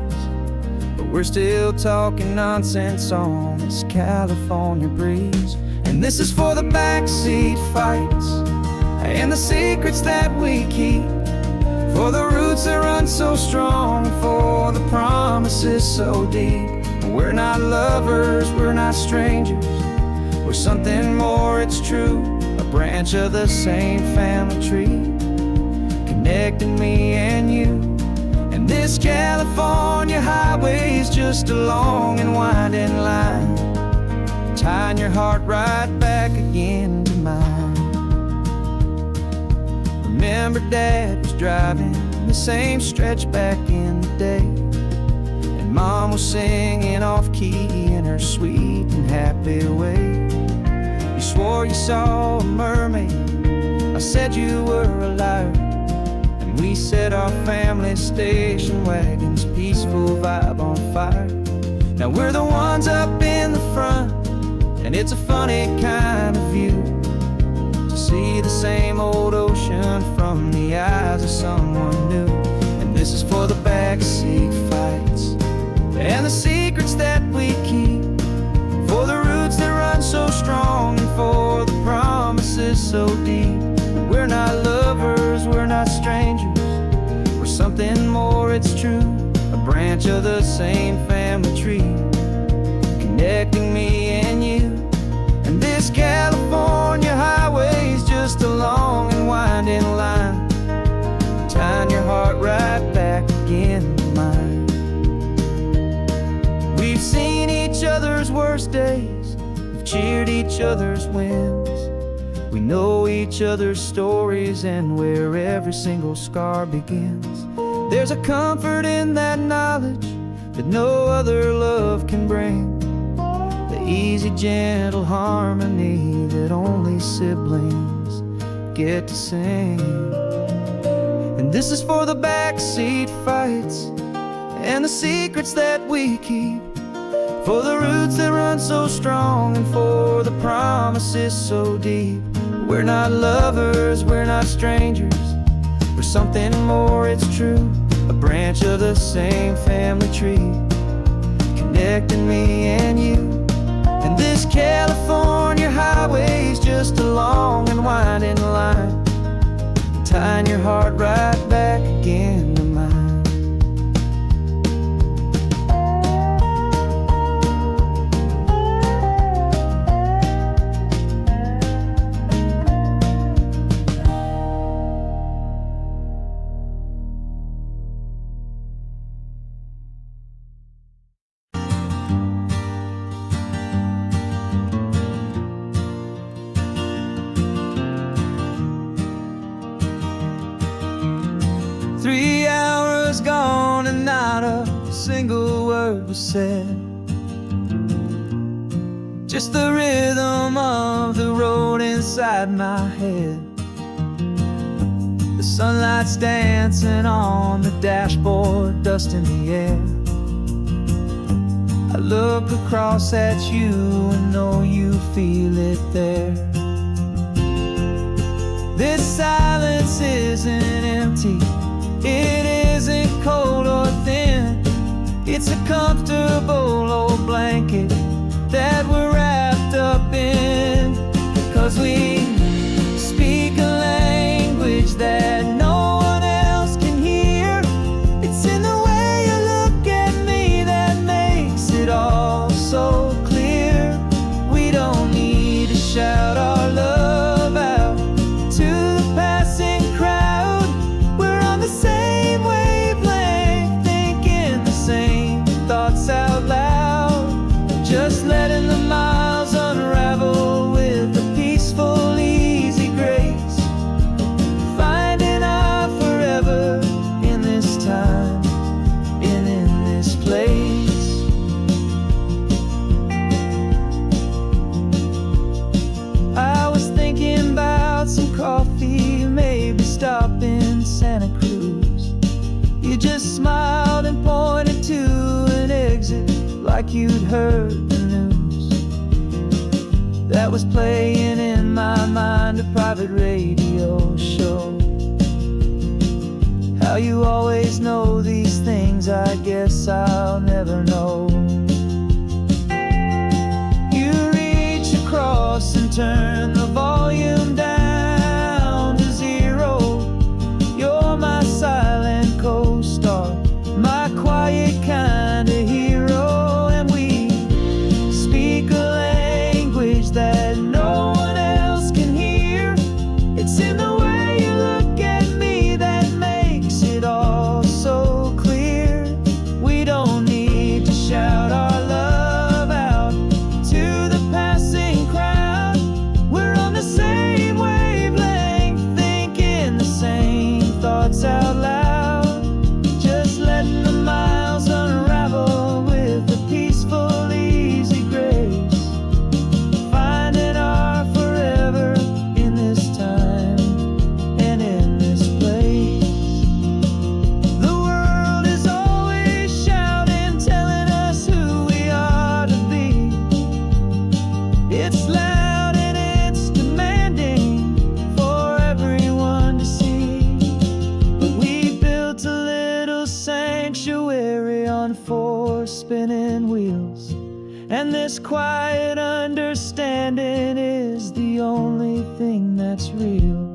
but we're still talking nonsense on this California breeze. And this is for the backseat fights and the secrets that we keep, for the roots that run so strong, for the promises so deep. We're not lovers, we're not strangers, we're something more, it's true. A branch of the same family tree, connecting me and you. And this California highway is just a long and winding line, tying your heart right back again to mine. Remember Dad was driving the same stretch back in the day, and Mom was singing off-key in her sweet and happy way. You swore you saw a mermaid, I said you were a liar, and we set our family station wagon's peaceful vibe on fire. Now we're the ones up in the front, and it's a funny kind of view to see the same old ocean from the eyes of someone new. And this is for the backseat fights and the secrets that we keep, for the roots that run so strong, and for the promises so deep. We're not lovers, we're not strangers, we're something more, it's true. A branch of the same family tree, connecting me and you. And this California highway is just a long and winding line, tying your heart right back again to mine. We've seen each other's worst days, we've cheered each other's wins, we know each other's stories and where every single scar begins. There's a comfort in that knowledge that no other love can bring, the easy, gentle harmony that only siblings get to sing. And this is for the backseat fights and the secrets that we keep, for the roots that run so strong, and for the promises so deep. We're not lovers, we're not strangers, we're something more, it's true. A branch of the same family tree, connecting me and you. And this California highway is just a long and winding line, tying your heart right back again to mine. Gone and not a single word was said, just the rhythm of the road inside my head. The sunlight's dancing on the dashboard, dust in the air. I look across at you and know you feel it there. This silence isn't empty, it isn't cold or thin, it's a comfortable old blanket that we're wrapped up in. 'Cause we speak a language that no one else can hear. It's in the way you look at me that makes it all so clear. We don't need to shout our love out to the passing crowd. We're on the same wavelength, thinking the same thoughts out loud, just letting the miles unravel with a peaceful, easy grace, finding our forever in this time and in this place. I was thinking about Santa Cruz. You just smiled and pointed to an exit like you'd heard the news. That was playing in my mind, a private radio show. How you always know these things, I guess I'll never know. You reach across and turn the volume down to 0. You're my silent co-star, my quiet kind of hero. And we speak a language that no one else can hear. It's in the way you look at me that makes it all so clear. We don't need to shout our love out to the passing crowd. We're on the same wavelength, thinking the same thoughts out loud. Just letting the miles unravel with a peaceful, easy grace. Finding our forever in this time and in this place. The world is always shouting, telling us who we are to be. It's loud and it's demanding for everyone to see. But we built a little sanctuary on 4 spinning wheels, and this quiet understanding is the only thing that's real.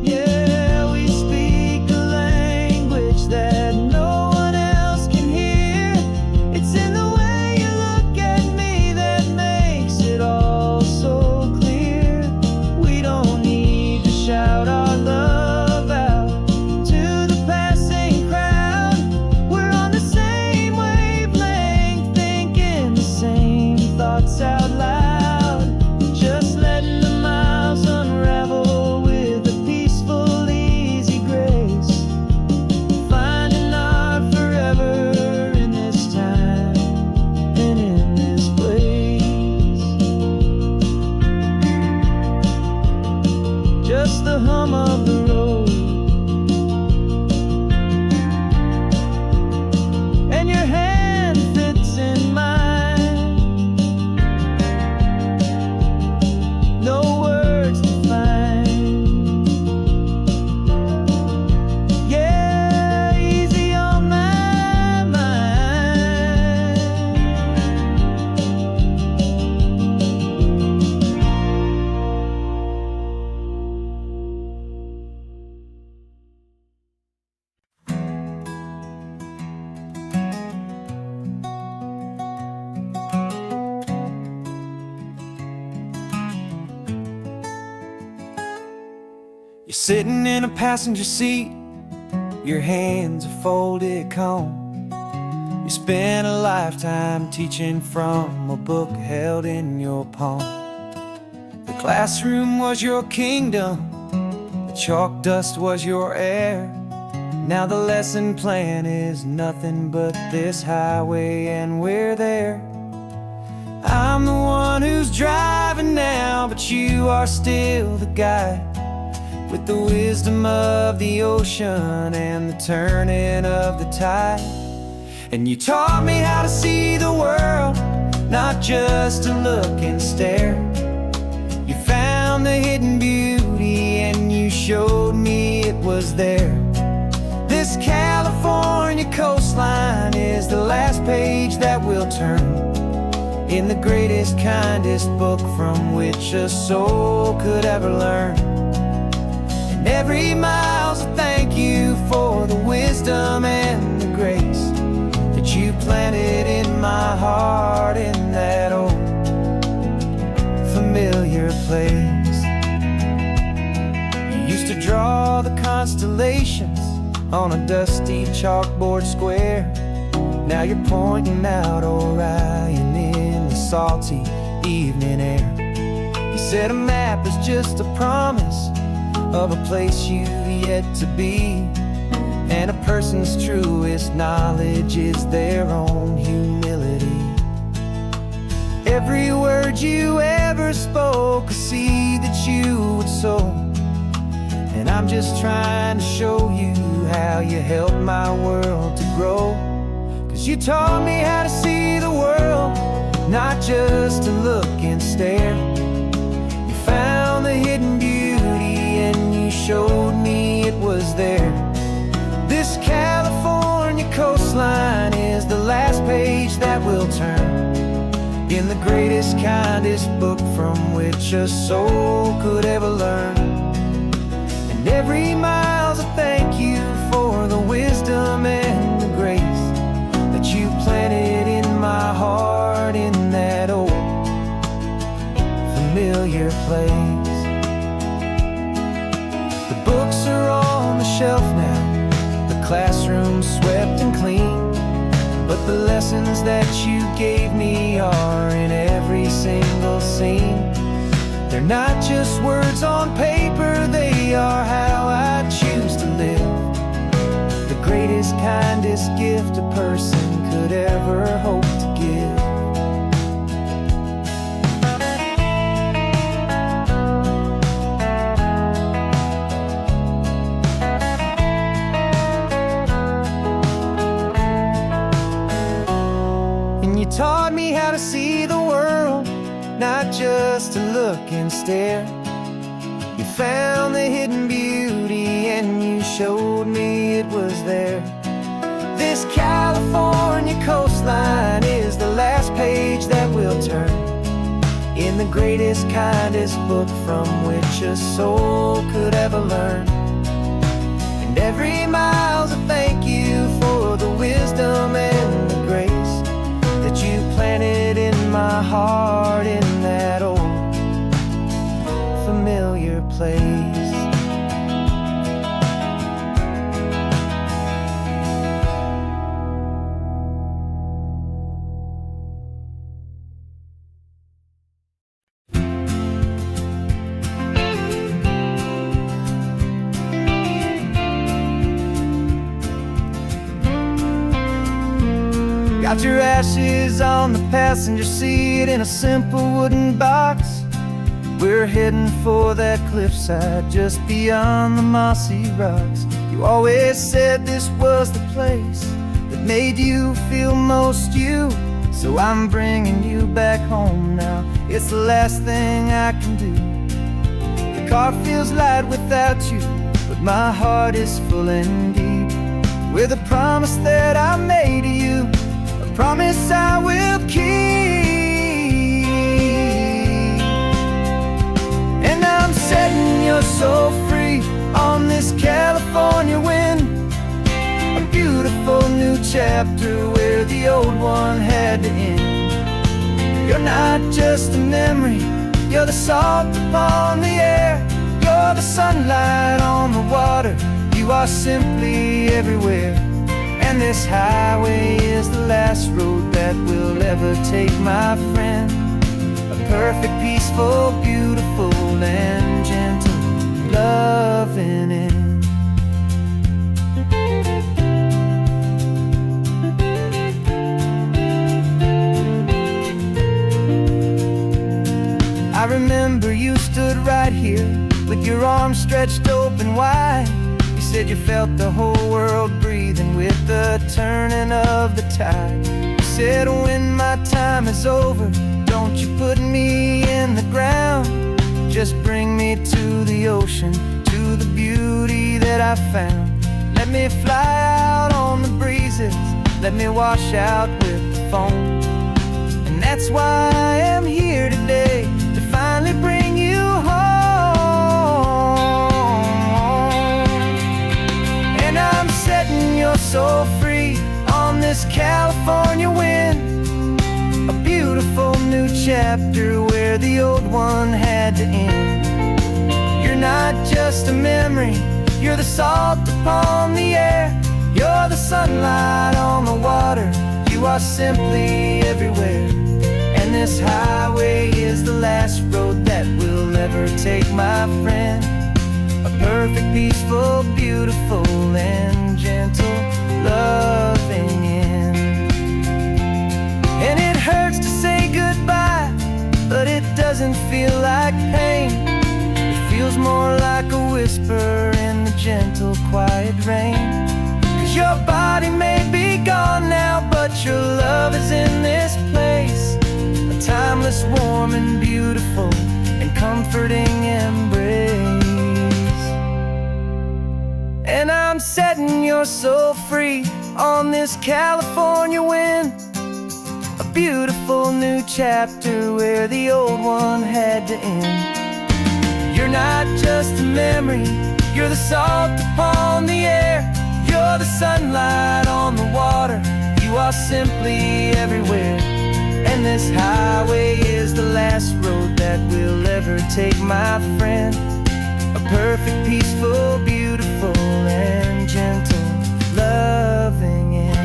Yeah, we speak a language that no one else can hear. It's in the way you look at me that makes it all so clear. We don't need to shout our love out to the passing crowd. We're on the same wavelength, thinking the same thoughts out loud. Just letting the miles unravel with a peaceful, easy grace. Finding our forever in this time and in this place. Just the hum of the road and your hand fits in mine. No words to find. Yeah, easy on my mind. You're sitting in a passenger seat, your hands are folded comb. You spent a lifetime teaching from a book held in your palm. The classroom was your kingdom, the chalk dust was your air. Now the lesson plan is nothing but this highway, and we're there. I'm the one who's driving now, but you are still the guide, with the wisdom of the ocean and the turning of the tide. And you taught me how to see the world, not just to look and stare. You found the hidden beauty and you showed me it was there. This California coastline is the last page that we'll turn in the greatest, kindest book from which a soul could ever learn. And every mile's a thank you for the wisdom and the grace that you planted in my heart in that old familiar place. You used to draw the constellations on a dusty chalkboard square. Now you're pointing out Orion in the salty evening air. You said a map is just a promise of a place you've yet to be, and a person's truest knowledge is their own humility. Every word you ever spoke, a seed that you would sow, And I'm just trying to show you how you helped my world to grow. 'Cause you taught me how to see the world, not just to look and stare. You found the hidden beauty and you showed me it was there. This California coastline is the last page that we'll turn in the greatest, kindest book from which a soul could ever learn. And every mile's a thank you for the wisdom and the grace that you planted in my heart in that old familiar place. The books are on the shelf now, the classroom swept and clean, but the lessons that you gave me are in every single scene. They're not just words on paper, they are how I choose to live. The greatest, kindest gift a person could ever hope to give. And you taught me how to see the world, not just to look and stare. You found the hidden beauty and you showed me it was there. This California coastline is the last page that we'll turn in the greatest, kindest book from which a soul could ever learn. And every mile's a thank you for the wisdom and the grace that you planted in my heart in that old familiar place. Got your ashes on the passenger seat in a simple wooden box. We're heading for that cliffside just beyond the mossy rocks. You always said this was the place that made you feel most you. So I'm bringing you back home now. It's the last thing I can do. The car feels light without you, but my heart is full and deep with a promise that I made to you, a promise I will keep. And I'm setting your soul free on this California wind, a beautiful new chapter where the old one had to end. You're not just a memory, you're the salt upon the air, you're the sunlight on the water, you are simply everywhere. And this highway is the last road that we'll ever take, my friend. A perfect, peaceful, beautiful, and gentle, loving end. I remember you stood right here with your arms stretched open wide. You said you felt the whole world breathing with the turning of the tide. You said when my time is over, don't you put me in the ground, just bring me to the ocean, to the beauty that I found. Let me fly out on the breezes, let me wash out with the foam. And that's why I am here today, to finally bring you home. And I'm setting your soul free on this California wind, a beautiful new chapter where the old one had to end. You're not just a memory, you're the salt upon the air, you're the sunlight on the water, you are simply everywhere. And this highway is the last road that we'll ever take, my friend. A perfect, peaceful, beautiful, and gentle, loving end. And it hurts to say goodbye, but it doesn't feel like pain. It feels more like a whisper gentle, quiet rain. 'Cause your body may be gone now, but your love is in this place. A timeless, warm and beautiful and comforting embrace. And I'm setting your soul free on this California wind. A beautiful new chapter where the old one had to end. You're not just a memory, you're the salt upon the air. You're the sunlight on the water, you are simply everywhere. And this highway is the last road that we'll ever take, my friend. A perfect, peaceful, beautiful, and gentle, loving end.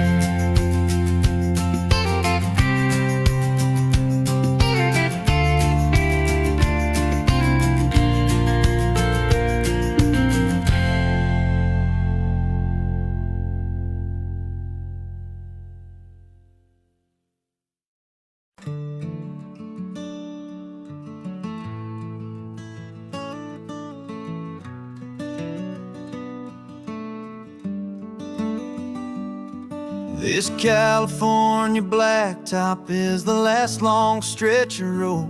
This California blacktop is the last long stretch of road,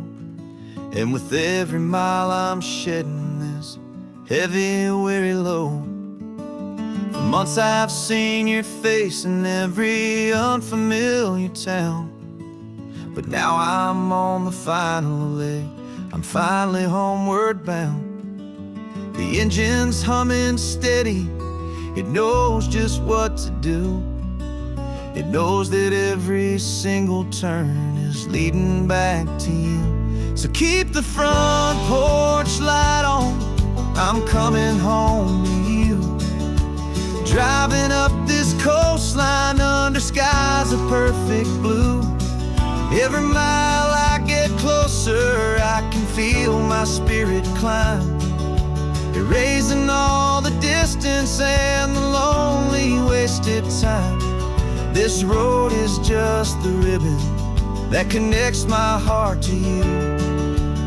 and with every mile I'm shedding this heavy, weary load. For months I've seen your face in every unfamiliar town, but now I'm on the final leg, I'm finally homeward bound. The engine's humming steady, it knows just what to do. It knows that every single turn is leading back to you. So keep the front porch light on, I'm coming home to you. Driving up this coastline under skies of perfect blue. Every mile I get closer, I can feel my spirit climb, erasing all the distance and the lonely wasted time. This road is just the ribbon that connects my heart to you.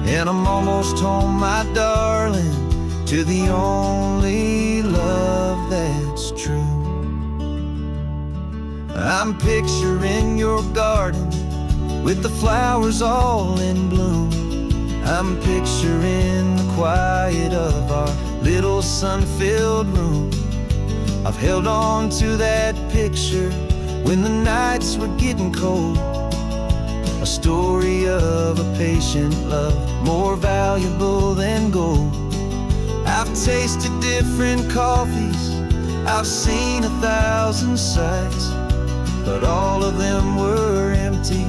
And I'm almost home, my darling, to the only love that's true. I'm picturing your garden with the flowers all in bloom. I'm picturing the quiet of our little sun-filled room. I've held on to that picture when the nights were getting cold. A story of a patient love, more valuable than gold. I've tasted different coffees, I've seen 1,000 sights, but all of them were empty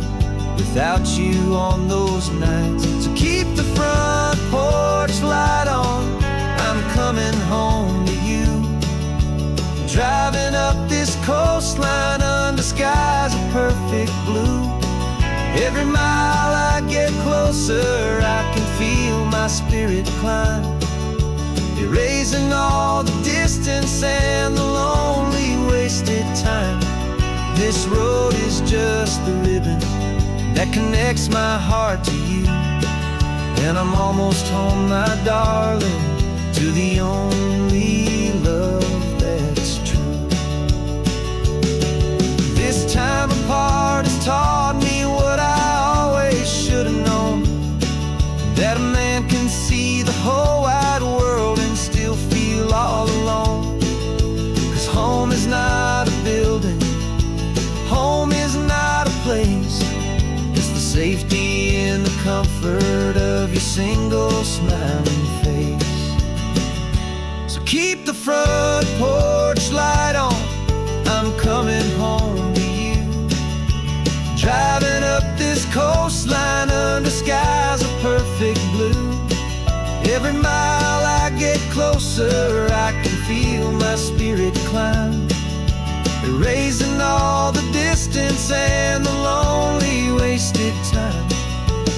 without you on those nights. So keep the front porch light on, I'm coming home to you. Driving up this coastline under skies of perfect blue. Every mile I get closer, I can feel my spirit climb, erasing all the distance and the lonely wasted time. This road is just the ribbon that connects my heart to you. And I'm almost home, my darling, to the only love that's true. This time apart has taught me what I always should have known, that a man can see the whole wide world and still feel all alone. 'Cause home is not a building, home is not a place, it's the safety and the comfort of your single smiling face. So keep the front porch light on, I'm coming home to you. Driving up this coastline under skies of perfect blue. Every mile I get closer, I can feel my spirit climb, erasing all the distance and the lonely wasted time.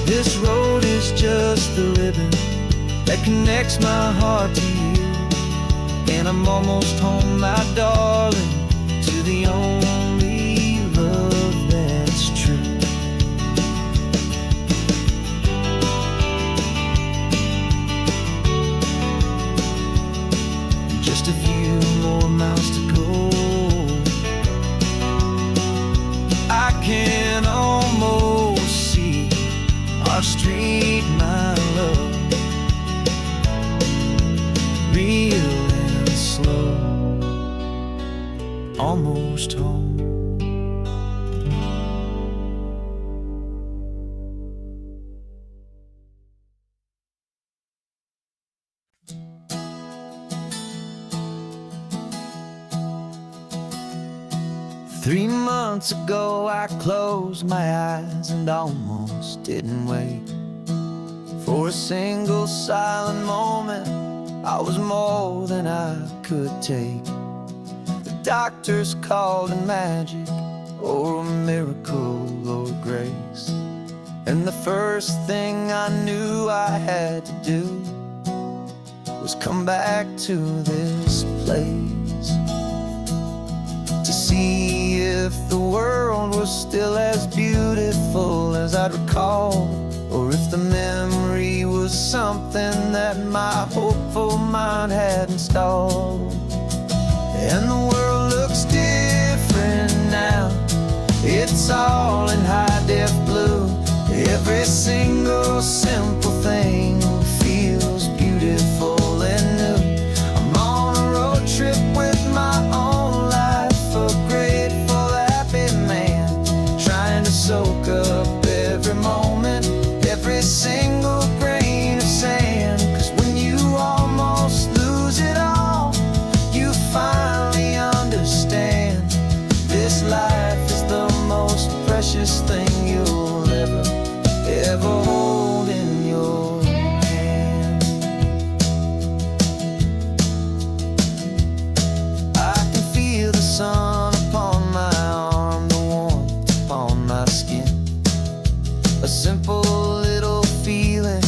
This road is just the ribbon that connects my heart to you. And I'm almost home, my darling, to the only love that's true. just a few more miles to go. I can almost see our street, my love, real and slow, almost home. 3 months ago I closed my eyes and almost didn't wait for a single silent moment. I was more than I could take. The doctors called it magic, or a miracle, or grace. And the first thing I knew I had to do was come back to this place, to see if the world was still as beautiful as I'd recall, or if the memory was something that my hopeful mind had installed. And the world looks different now. It's all in high-def blue. Every single simple thing feels beautiful and new. I'm on a road trip with my own life, a grateful, happy man, trying to soak up every moment, every single grain of sand. 'Cause when you almost lose it all, you finally understand this life is the most precious thing you'll ever hold in your hand. I can feel the sun upon my arm, the warmth upon my skin, a simple little feeling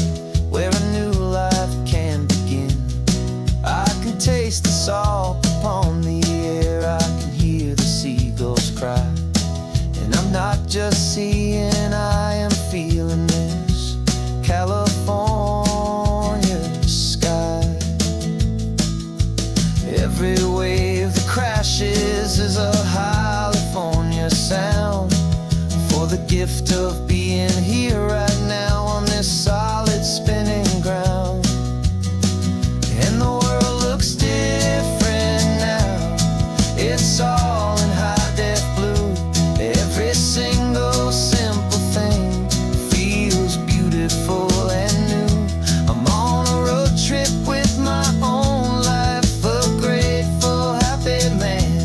where a new life can begin. I can taste the salt upon the air, I can hear the seagulls cry, and I'm not just seeing, I am feeling this California sky. Every wave that crashes is a California sound, for the gift of being here right now on this solid spinning ground. And the world looks different now. It's all in high-def blue. Every single simple thing feels beautiful and new. I'm on a road trip with my own life, a grateful, happy man,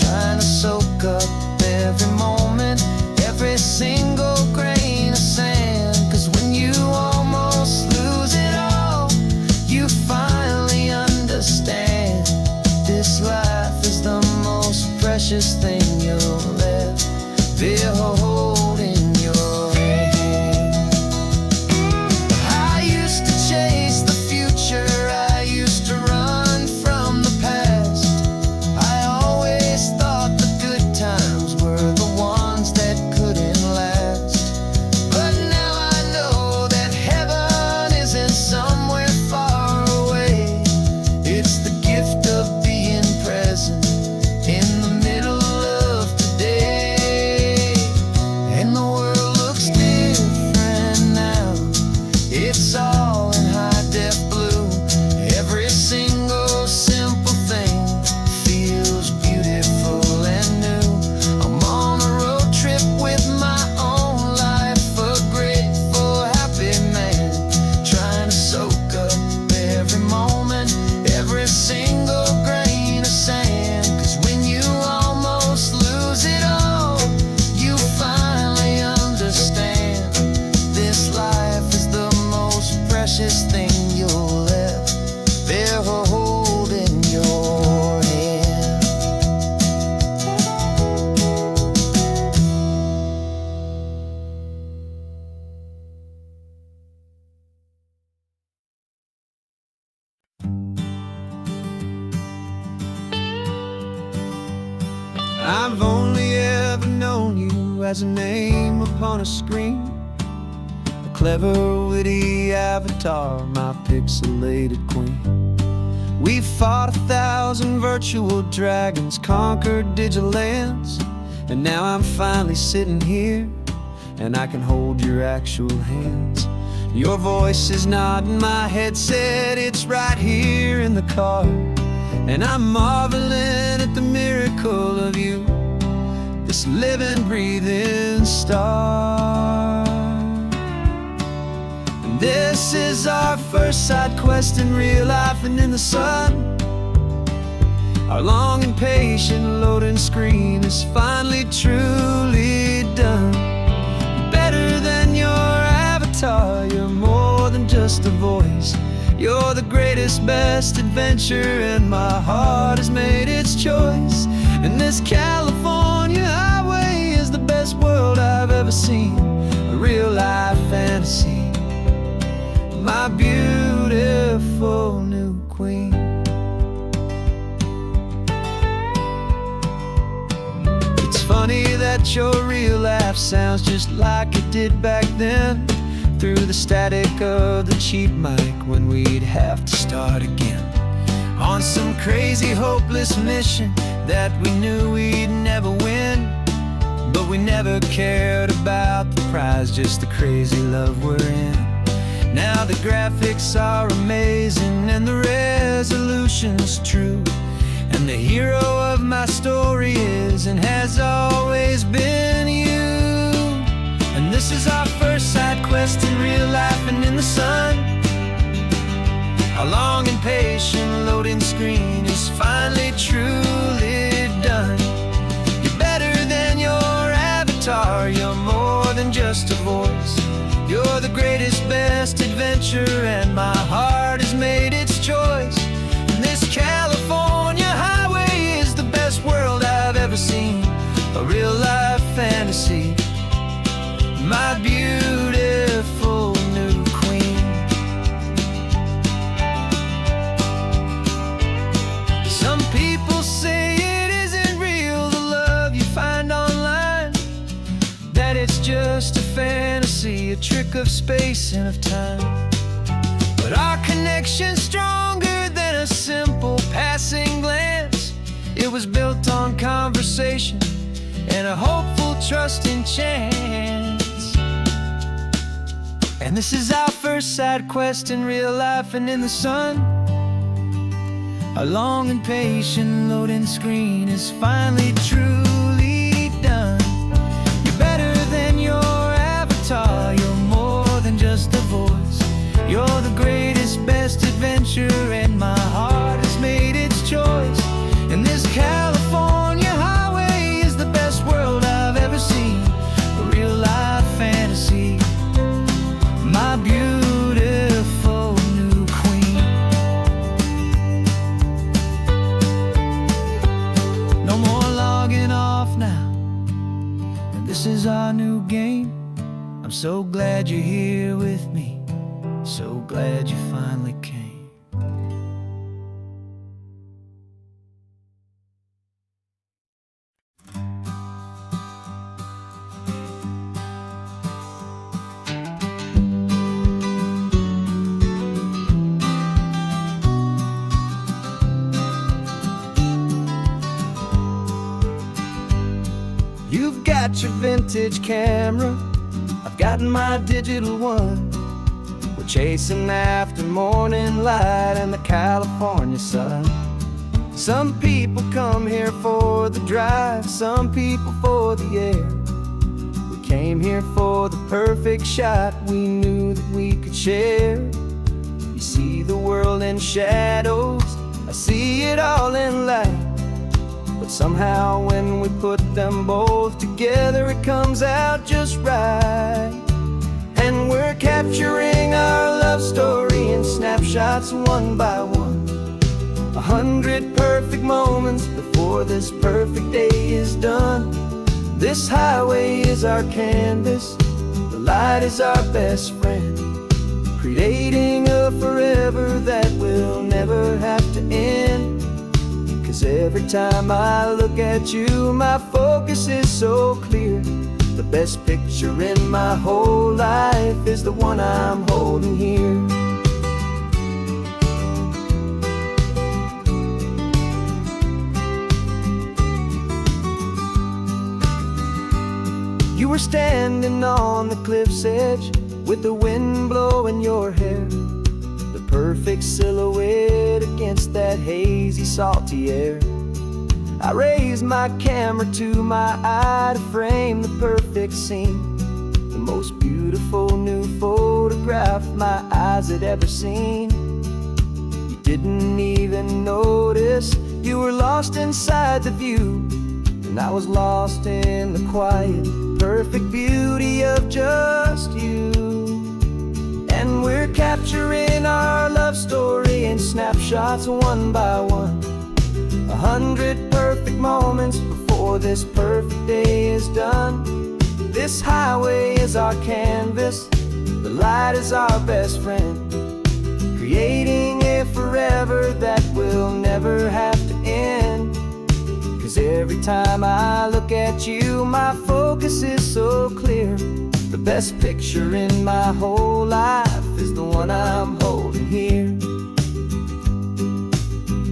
trying to soak up every moment, every single grain of sand. 'Cause when you almost lose it all, you finally understand this life is the most precious thing you'll ever hold in your hand. I used to chase the future, I used to run from the past. I always thought the good times were the ones that couldn't last. But now I know that heaven isn't somewhere far away. It's the gift of being present in the middle of today. And the world looks different now. It's all in high-def blue. Every single simple thing feels beautiful and new. I'm on a road trip with my own life, a grateful, happy man, trying to soak up every moment, every single grain of sand. 'Cause when you almost lose it all, you finally understand this life is the most precious thing you'll ever hold in your hand. I've only ever known you as a name upon a screen, a clever, witty avatar, my pixelated queen. We fought 1,000 virtual dragons, conquered digital lands, and now I'm finally sitting here, and I can hold your actual hands. Your voice is not in my headset, it's right here in the car, and I'm marveling at the miracle of you, this living, breathing star. And this is our first side quest in real life and in the sun. Our long and patient loading screen is finally truly done. Better than your avatar, you're more than just a voice. You're the greatest, best adventure, and my heart has made its choice. And this California highway is the best world I've ever seen, a real life fantasy, my beautiful new queen. It's funny that your real life sounds just like it did back then, through the static of the cheap mic when we'd have to start again, on some crazy hopeless mission that we knew we'd never win. But we never cared about the prize, just the crazy love we're in. Now the graphics are amazing and the resolution's true, and the hero of my story is and has always been you. And this is our first side quest in real life and in the sun. Our long and patient loading screen is finally truly done. You're better than your avatar, you're more than just a voice. You're the greatest, best adventure, and my heart has made its choice. And this California highway is the best world I've ever seen, a real life fantasy, my beautiful new queen. Some people say it isn't real, the love you find online, that it's just a fantasy, a trick of space and of time. But our connection's stronger than a simple passing glance. It was built on conversation and a hopeful, trusting chance. And this is our first side quest in real life and in the sun. Our long and patient loading screen is finally truly done. You're better than your avatar, you're more than just a voice. You're the greatest, best adventure, and my heart has made its choice. And this California highway is the best world I've ever seen, a real life fantasy, my beautiful new queen. No more logging off now, and this is our new game. I'm so glad you're here with me, so glad you finally came. You've got your vintage camera, I've got my digital one. We're chasing after morning light and the California sun. Some people come here for the drive, some people for the air. We came here for the perfect shot we knew that we could share. You see the world in shadows, I see it all in light. But somehow when we put them both together, it comes out just right. And we're capturing our love story in snapshots one by one. 100 perfect moments before this perfect day is done. This highway is our canvas, the light is our best friend, creating a forever that will never have to end. 'Cause every time I look at you, my focus is so clear. The best picture in my whole life is the one I'm holding here. You were standing on the cliff's edge with the wind blowing your hair, the perfect silhouette against that hazy, salty air. I raised my camera to my eye to frame the perfect scene, the most beautiful new photograph my eyes had ever seen. You didn't even notice you were lost inside the view, and I was lost in the quiet, perfect beauty of just you. And we're capturing our love story in snapshots one by one, 100 perfect moments before this perfect day is done. This highway is our canvas, the light is our best friend, creating a forever that will never have to end. 'Cause every time I look at you, my focus is so clear. The best picture in my whole life is the one I'm holding here.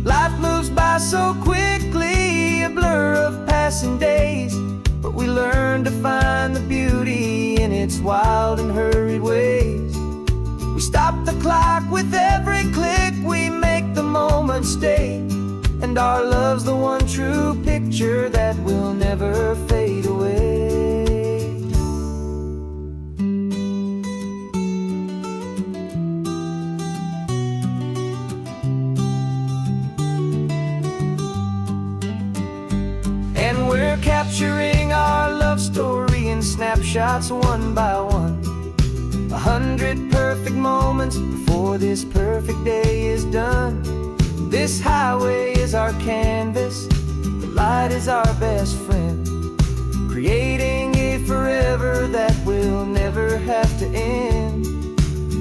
Life moves by so quickly, a blur of passing days, but we learn to find the beauty in its wild and hurried ways. We stop the clock with every click, we make the moment stay, and our love's the one true picture that will never fade away. And we're capturing our love story in snapshots one by one, 100 perfect moments before this perfect day is done. This highway is our canvas, the light is our best friend, creating a forever that will never have to end.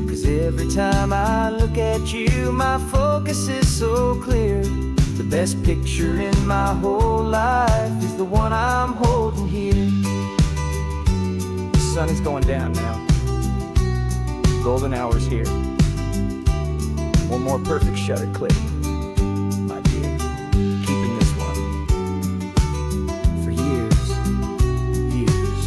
'Cause every time I look at you, my focus is so clear. The best picture in my whole life is the one I'm holding here. The sun is going down now. Golden hour's here. One more perfect shutter click, my dear. Keeping this one for years, years.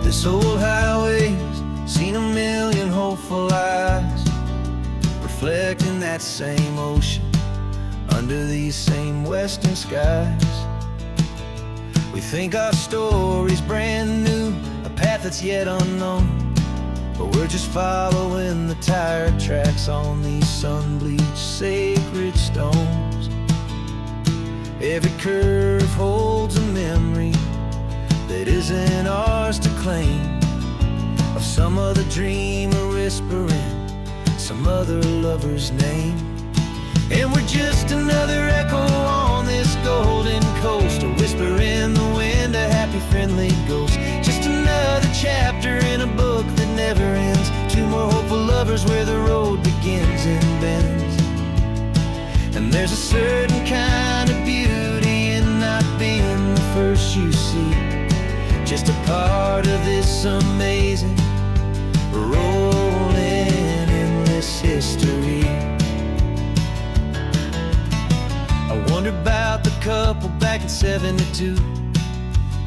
This old highway's seen a million hopeful eyes, reflecting that same ocean under these same western skies. We think our story's brand new, a path that's yet unknown, but we're just following the tire tracks on these sun-bleached sacred stones. Every curve holds a memory that isn't ours to claim, of some other dreamer whispering some other lover's name. And we're just another echo on this golden coast, a whisper in the wind, a happy friendly ghost. Just another chapter in a book that never ends, two more hopeful lovers where the road begins and bends. And there's a certain kind of beauty in not being the first you see, just a part of this amazing, rolling, endless history. I wonder about the couple back in '72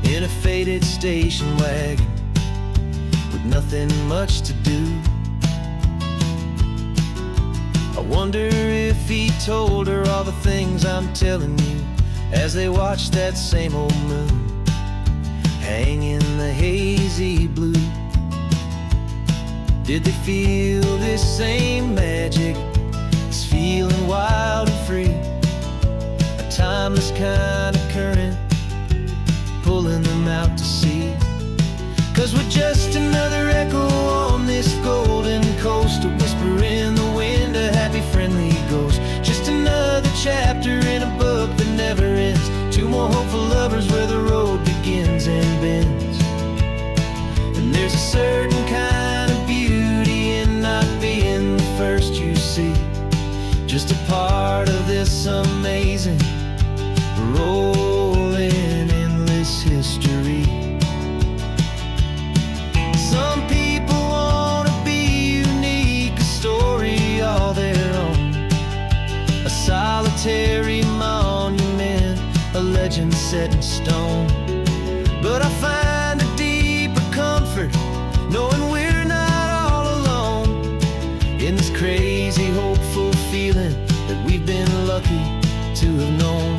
in a faded station wagon with nothing much to do. I wonder if he told her all the things I'm telling you as they watched that same old moon hang in the hazy blue. Did they feel this same magic, this feeling wild and free, a timeless kind of current pulling them out to sea? 'Cause we're just another echo on this golden coast, a whisper in the wind, a happy friendly ghost. Just another chapter in a book that never ends, two more hopeful lovers where just a part of this amazing, rolling, endless history. Some people wanna be unique, a story all their own, a solitary monument, a legend set in stone. But I find a deeper comfort knowing we're not all alone in this crazy, hopeful feeling that we've been lucky to have known.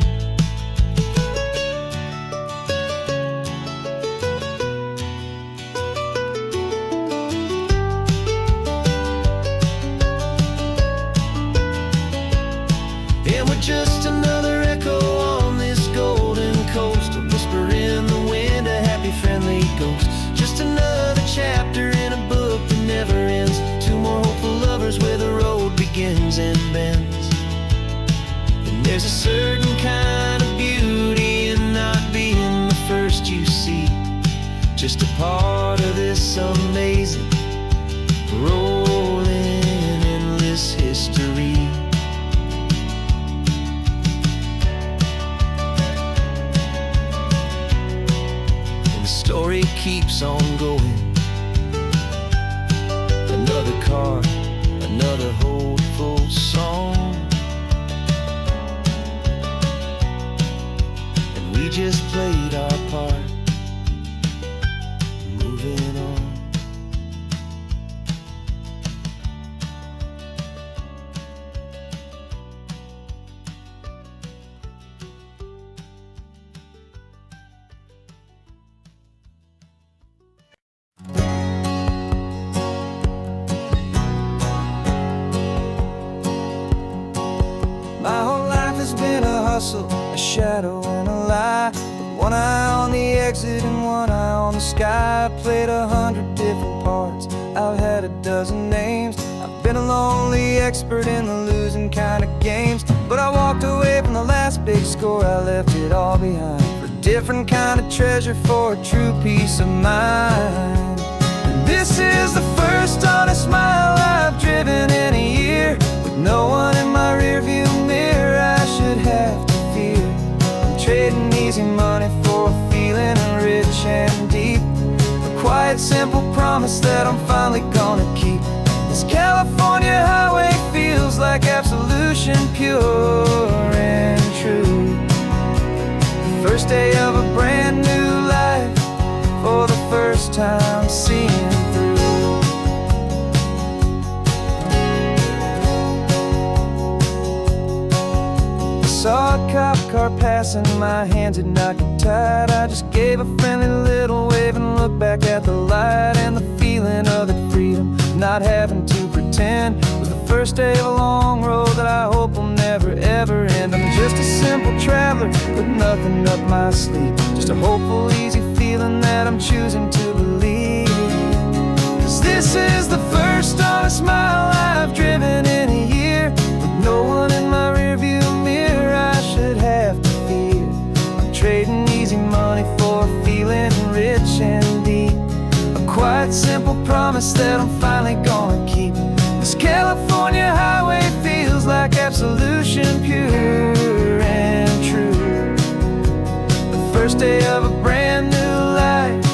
And we're just another echo on this golden coast, a whisper in the wind, a happy, friendly ghost. Just another chapter in a book that never ends. Two more hopeful lovers where the road begins and bends. And there's a certain kind of beauty in not being the first you see, just a part of this amazing, rolling, endless history. Story keeps on going. Another card, another hopeful song, and we just played our part, moving on. My whole life has been a hustle, a shadow and a lie, with one eye on the exit and one eye on the sky. I played 100 different parts, I've had a dozen names. I've been a lonely expert in the losing kind of games, but I walked away from the last big score, I left it all behind for a different kind of treasure, for a true peace of mind. And this is the first honest mile I've driven in a year, with no one in my rearview mirror I should have to fear. I'm trading easy money for a feeling rich and deep, a quiet, simple promise that I'm finally gonna keep. This California highway feels like absolution, pure and true. The first day of a brand new life, for the first time seeing through. Saw a cop car passing, my hands had not got tied. I just gave a friendly little wave and looked back at the light, and the feeling of that freedom, not having to pretend, was the first day of a long road that I hope will never ever end. I'm just a simple traveler with nothing up my sleeve, just a hopeful, easy feeling that I'm choosing to believe. 'Cause this is the first honest mile I've driven in a year, with no one in my rearview mirror I should have to fear. I'm trading easy money for a feeling rich and deep, a quiet, simple promise that I'm finally gonna keep. This California highway feels like absolution, pure and true. The first day of a brand new life,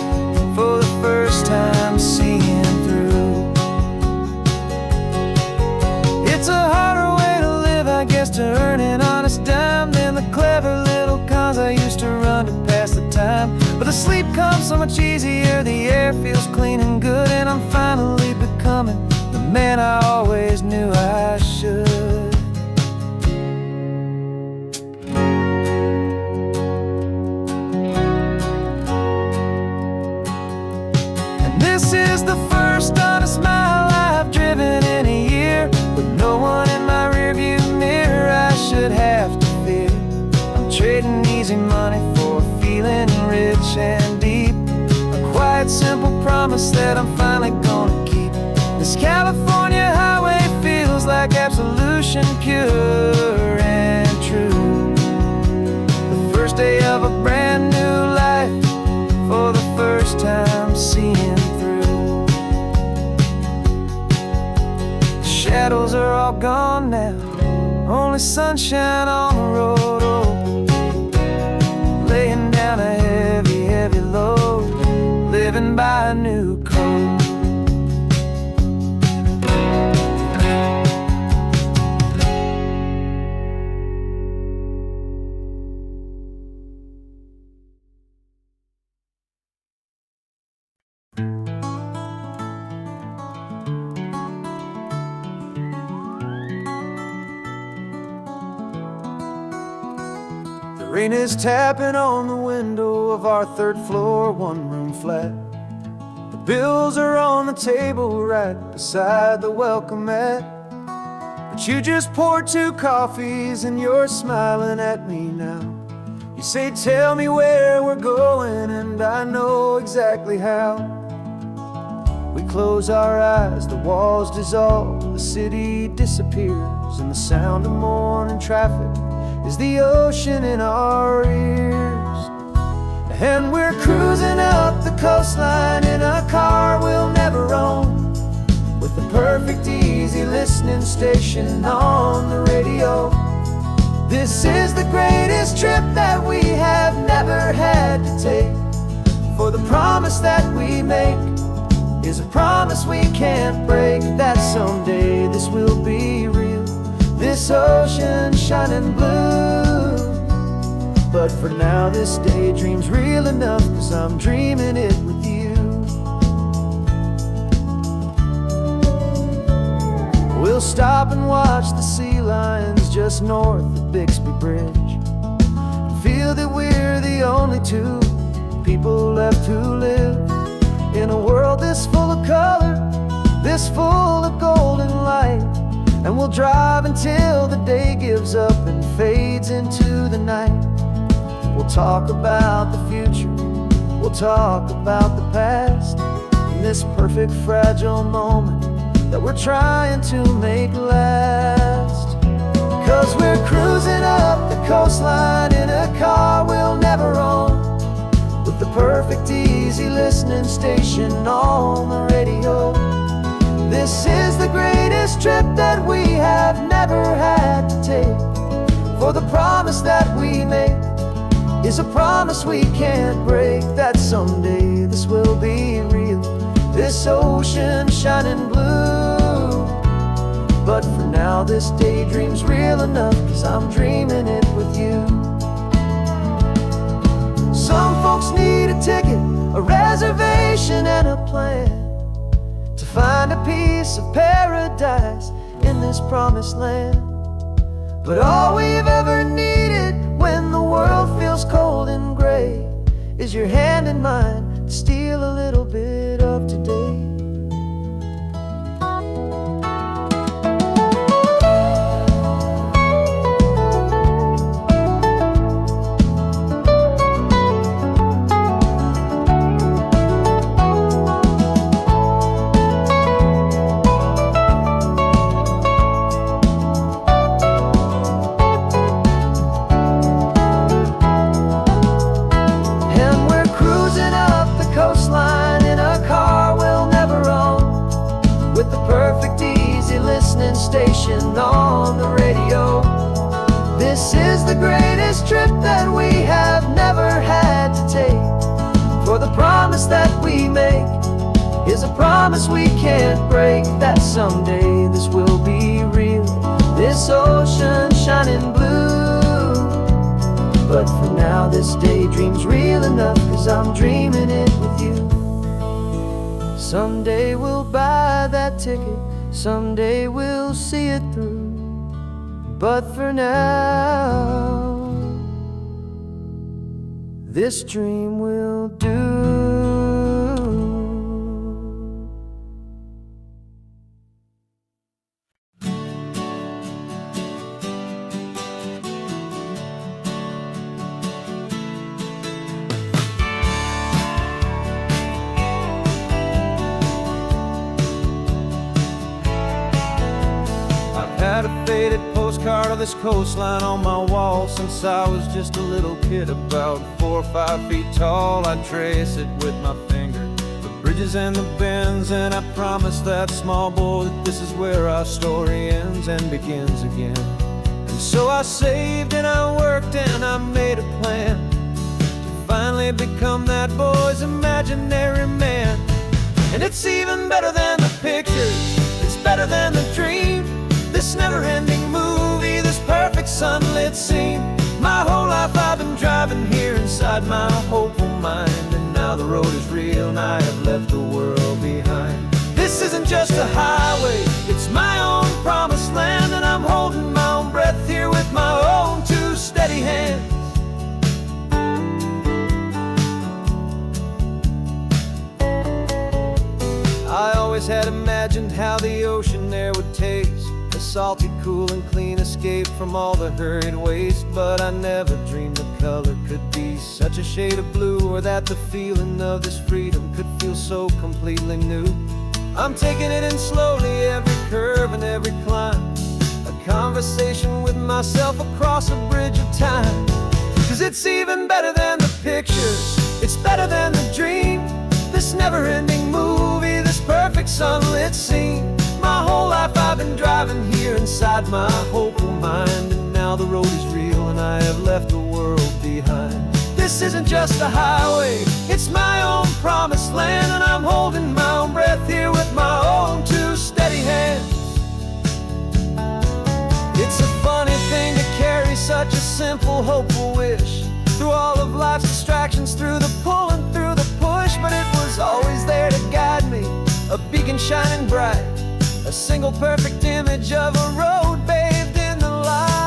for the first time seeing through. It's a harder way to live, I guess, to earn an honest dime than the clever little cons I used to run to pass the time. But the sleep comes so much easier, the air feels clean and good, and I'm finally becoming the man I always knew I should. And this is the first honest mile I've driven in a year, with no one in my rearview mirror I should have to fear. I'm trading easy money for a feeling rich and deep, a quiet, simple promise that I'm finally gonna keep. This California highway feels like absolution, pure and true. The first day of a brand new life, for the first time seeing through. The shadows are all gone now, only sunshine on the road. Oh, laying down a heavy, heavy load, living by a new code. The rain is tapping on the window of our third floor, one-room flat. The bills are on the table right beside the welcome mat. But you just poured 2 coffees and you're smiling at me now. You say, tell me where we're going, and I know exactly how. We close our eyes, the walls dissolve, the city disappears, and the sound of morning traffic is the ocean in our ears. And we're cruising up the coastline in a car we'll never own, with the perfect easy listening station on the radio. This is the greatest trip that we have never had to take, for the promise that we make is a promise we can't break, that someday this will be real, this ocean shining blue. But for now this daydream's real enough, 'cause I'm dreaming it with you. We'll stop and watch the sea lions just north of Bixby Bridge, and feel that we're the only 2 people left who live in a world this full of color, this full of golden light. And we'll drive until the day gives up and fades into the night. We'll talk about the future, we'll talk about the past, in this perfect fragile moment that we're trying to make last. 'Cause we're cruising up the coastline in a car we'll never own, with the perfect easy listening station on the radio. This is the greatest trip that we have never had to take, for the promise that we make is a promise we can't break, that someday this will be real, this ocean shining blue. But for now this daydream's real enough, 'cause I'm dreaming it with you. Some folks need a ticket, a reservation and a plan, to find a piece of paradise in this promised land. But all we've ever needed when the world feels cold and gray is your hand in mine to steal a little bit of today. Station on the radio. This is the greatest trip that we have never had to take, for the promise that we make is a promise we can't break, that someday this will be real, this ocean shining blue. But for now this daydream's real enough, 'cause I'm dreaming it with you. Someday we'll buy that ticket, someday we'll see it through. But for now, this dream will do. Had a faded postcard of this coastline on my wall since I was just a little kid, about 4 or 5 feet tall. I'd trace it with my finger, the bridges and the bends, and I promised that small boy that this is where our story ends and begins again. And so I saved and I worked and I made a plan to finally become that boy's imaginary man. And it's even better than the pictures, it's better than the dream. This never-ending movie, this perfect sunlit scene. My whole life I've been driving here inside my hopeful mind, and now the road is real and I have left the world behind. This isn't just a highway, it's my own promised land, and I'm holding my own breath here with my own two steady hands. I always had imagined how the ocean there would taste, a salty, cool and clean escape from all the hurried waste. But I never dreamed the color could be such a shade of blue, or that the feeling of this freedom could feel so completely new. I'm taking it in slowly, every curve and every climb, a conversation with myself across a bridge of time. 'Cause it's even better than the pictures, it's better than the dream. This never-ending movie, this perfect sunlit scene. My whole life I've been driving here inside my hopeful mind, and now the road is real and I have left the world behind. This isn't just a highway, it's my own promised land, and I'm holding my own breath here with my own two steady hands. It's a funny thing to carry such a simple, hopeful wish through all of life's distractions, through the pull and through the push. But it was always there to guide me, a beacon shining bright, a single perfect image of a road bathed in the light.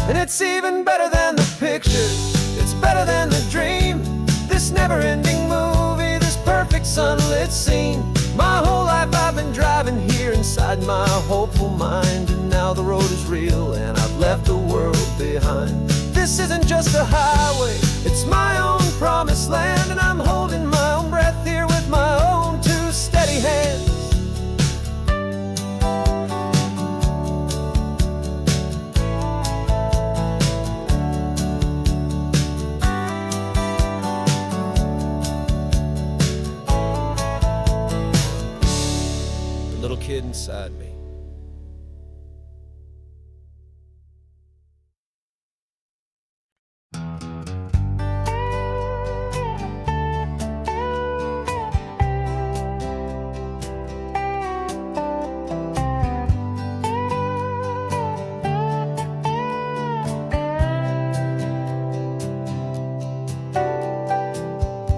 And it's even better than the pictures, it's better than the dream. This never-ending movie, this perfect sunlit scene. My whole life I've been driving here inside my hopeful mind, and now the road is real and I've left the world behind. This isn't just a highway, it's my own promised land, and I'm holding my own breath here with my own two steady hands. Little kid inside me.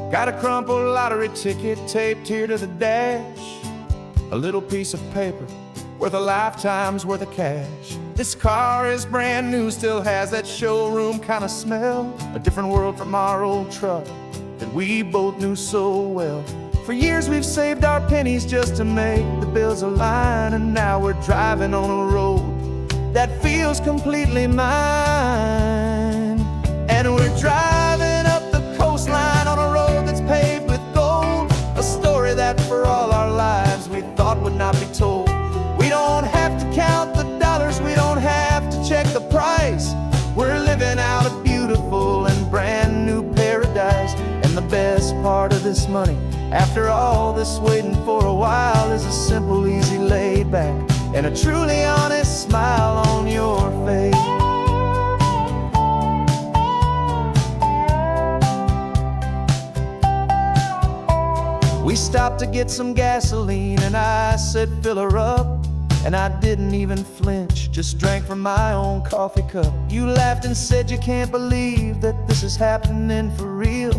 Got a crumpled lottery ticket taped here to the dash, a little piece of paper worth a lifetime's worth of cash. This car is brand new, still has that showroom kind of smell, a different world from our old truck that we both knew so well. For years we've saved our pennies just to make the bills align, and now we're driving on a road that feels completely mine. And we're driving up the coastline on a road that's paved with gold, a story that for all our lives we thought would not be told. We don't have to count the dollars, we don't have to check the price. We're living out a beautiful and brand new paradise. And the best part of this money, after all this waiting for a while, is a simple, easy, laid back, and a truly honest smile on your face. We stopped to get some gasoline, and I said, fill her up. And I didn't even flinch, just drank from my own coffee cup. You laughed and said you can't believe that this is happening for real.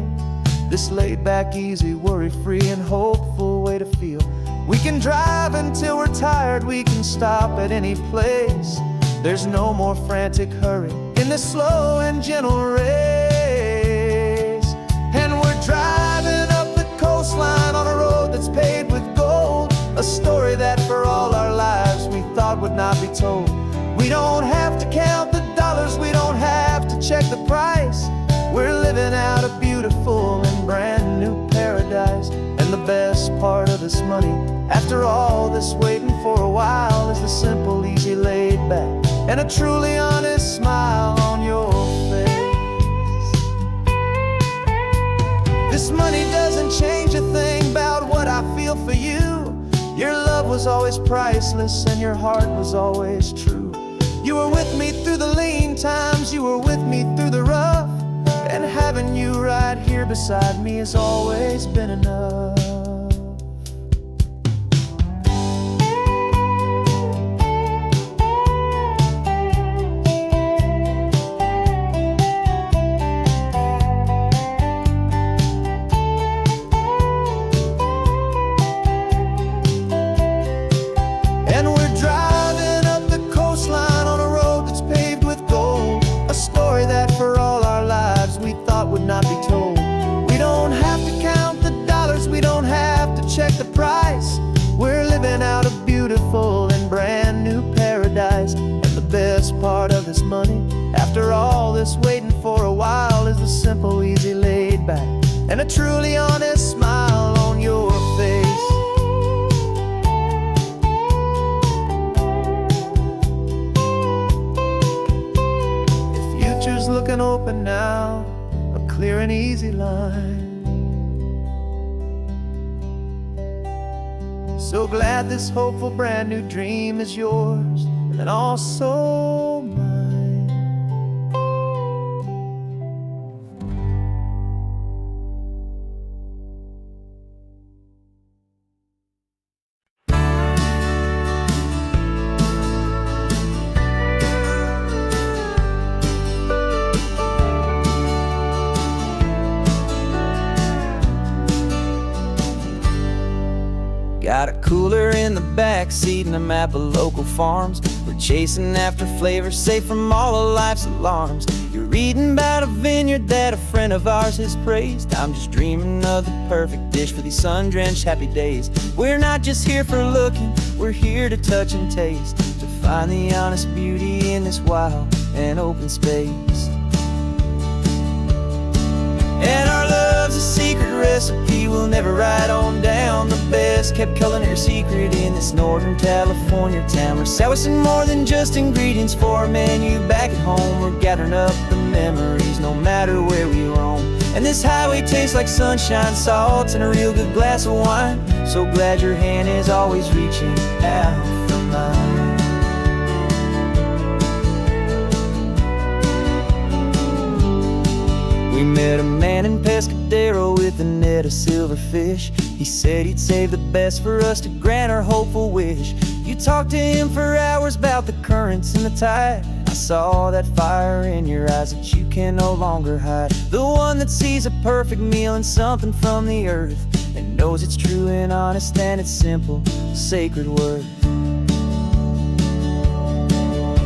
This laid back, easy, worry-free and hopeful way to feel. We can drive until we're tired, we can stop at any place. There's no more frantic hurry in this slow and gentle race. And we're driving up the coastline on a road that's paved with gold, a story that for all our lives we thought would not be told. We don't have to count the dollars, we don't have to check the price. We're living out a beautiful and brand new paradise. And the best part of this money, after all this waiting for a while, is the simple, easy, laid back, and a truly honest smile on your face. This money doesn't change a thing about what I feel for you. Your love was always priceless and your heart was always true. You were with me through the lean times, you were with me through the rough, and having you right here beside me has always been enough. And we're driving up the coastline on a road that's paved with gold, a story that for all our lives we thought would not be told. We don't have to count the dollars, we don't have to check the price. We're living out a beautiful and brand new paradise. And the best part of this money, after all this waiting for a while, is the simple, easy, laid back, and a truly honest smile on your face. Future's looking open now, a clear and easy line. So glad this hopeful brand new dream is yours and also mine. Got a cooler in the back seat and a map of local farms. We're chasing after flavors safe from all of life's alarms. You're reading about a vineyard that a friend of ours has praised. I'm just dreaming of the perfect dish for these sun-drenched happy days. We're not just here for looking, we're here to touch and taste, to find the honest beauty in this wild and open space. And our love's a secret recipe we'll never write on down. The best kept culinary secret in this Northern California town. We're sourcing more than just ingredients for a menu back at home. We're gathering up the memories no matter where we roam. And this highway tastes like sunshine, salt, and a real good glass of wine. So glad your hand is always reaching out for mine. We met a man in Pescadero with a net of silverfish. He said he'd save the best for us to grant our hopeful wish. You talked to him for hours about the currents and the tide. I saw that fire in your eyes that you can no longer hide. The one that sees a perfect meal in something from the earth, and knows it's true and honest and it's simple, sacred worth.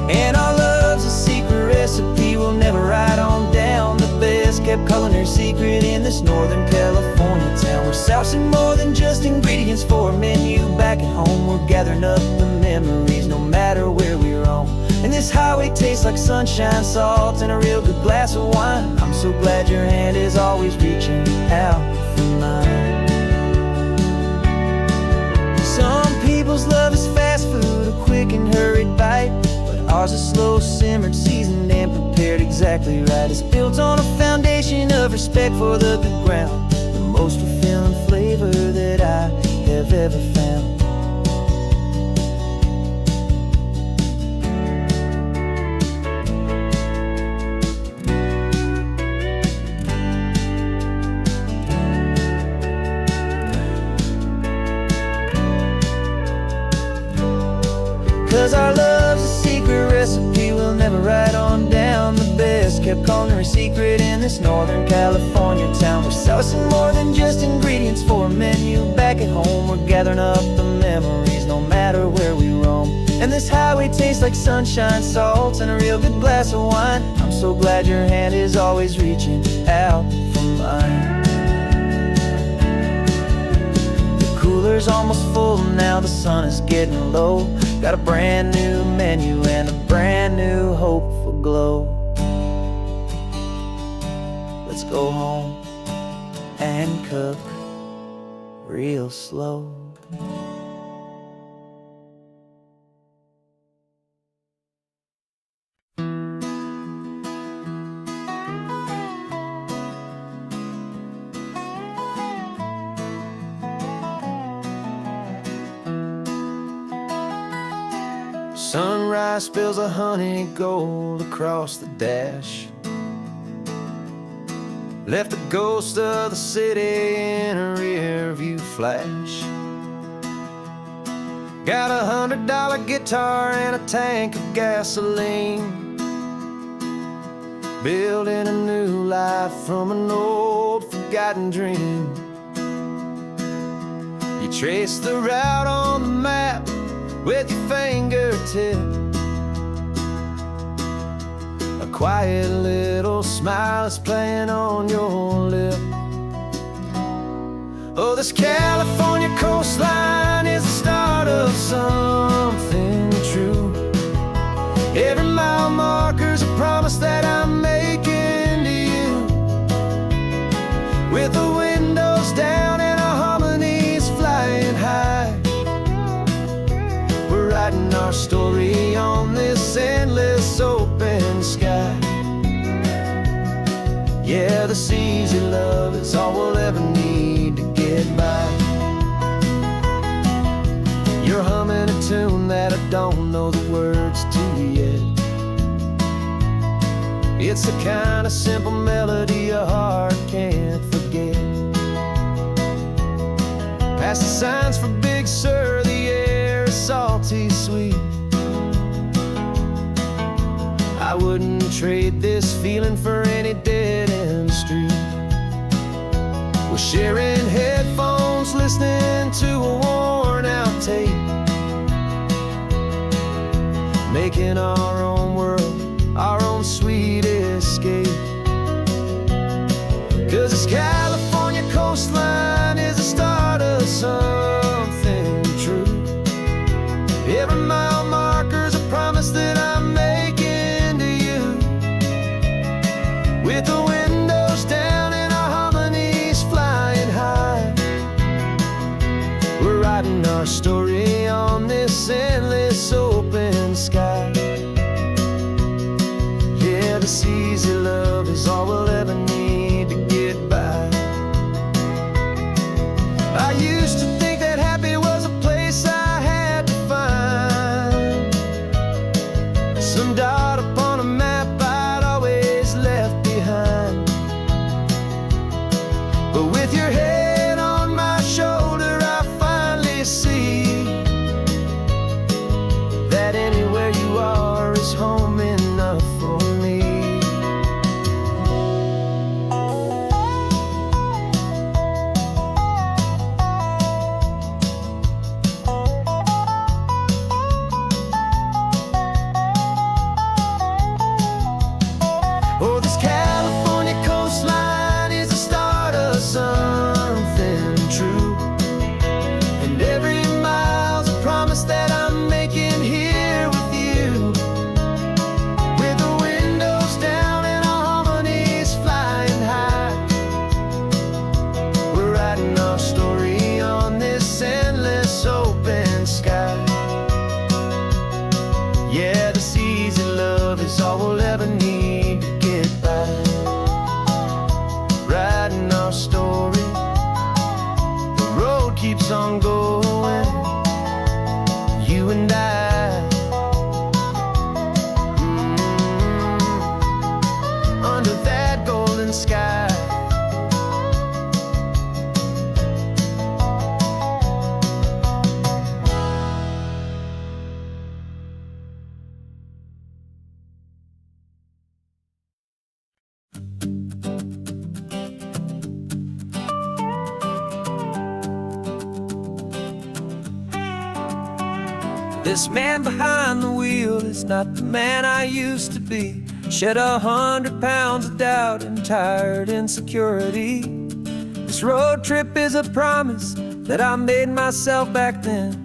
And our love's a secret recipe we'll never write on down. The best kept culinary secret in this Northern California town. We're sourcing more than just ingredients for a menu back at home. We're gathering up the memories no matter where we roam. And this highway tastes like sunshine, salt, and a real good glass of wine. I'm so glad your hand is always reaching out for mine. Some people's love is fast food, a quick and hurried bite. Ours is slow simmered, seasoned and prepared exactly right. It's built on a foundation of respect for the good ground, the most fulfilling flavor that I have ever found. 'Cause our love's a secret recipe we'll never write on down. The best kept culinary secret in this Northern California town. We're sourcing more than just ingredients for a menu back at home. We're gathering up the memories no matter where we roam. And this highway tastes like sunshine, salt, and a real good glass of wine. I'm so glad your hand is always reaching out for mine. The cooler's almost full now, the sun is getting low. Got a brand new menu and a brand new hopeful glow. Let's go home and cook real slow. Sunrise spills a honey gold across the dash, left the ghost of the city in a rear view flash. Got a $100 guitar and a tank of gasoline, building a new life from an old forgotten dream. You trace the route on the map with your fingertip, a quiet little smile is playing on your lip. Oh, this California coastline is the start of something true. Every mile marker's a promise that I'm making to you. With the windows down and our harmonies flying high, we're writing our story on this endless open sky. Yeah, this easy love is all we'll ever need to get by. You're humming a tune that I don't know the words to yet. It's the kind of simple melody a heart can't forget. Past the signs for Big Sur, the air is salty sweet. I wouldn't trade this feeling for any dead-end street. We're sharing headphones, listening to a worn-out tape, making our own world, our own sweet escape. 'Cause this California coastline is the start of something true. Every mile marker's a promise that I'm making to you. With the windows down and our harmonies flying high, we're writing our story on this endless open sky. Yeah, this easy love is all we'll ever need to get by. I used to think that happy was a place I had to find, some dot upon a map I'd always left behind. But with your head on my shoulder, I finally see that anywhere you are is home enough for me. Oh, this California coastline is the start of something true. And every mile's a promise that I'm making here with you. With the windows down and our harmonies flying high, we're writing our story on this endless open sky. Yeah, this easy love is all we'll ever need to get by. Writing our story, the road keeps on going, you and I. Under that golden sky. This man behind the wheel is not the man I used to be. Shed 100 pounds of doubt and tired insecurity. This road trip is a promise that I made myself back then,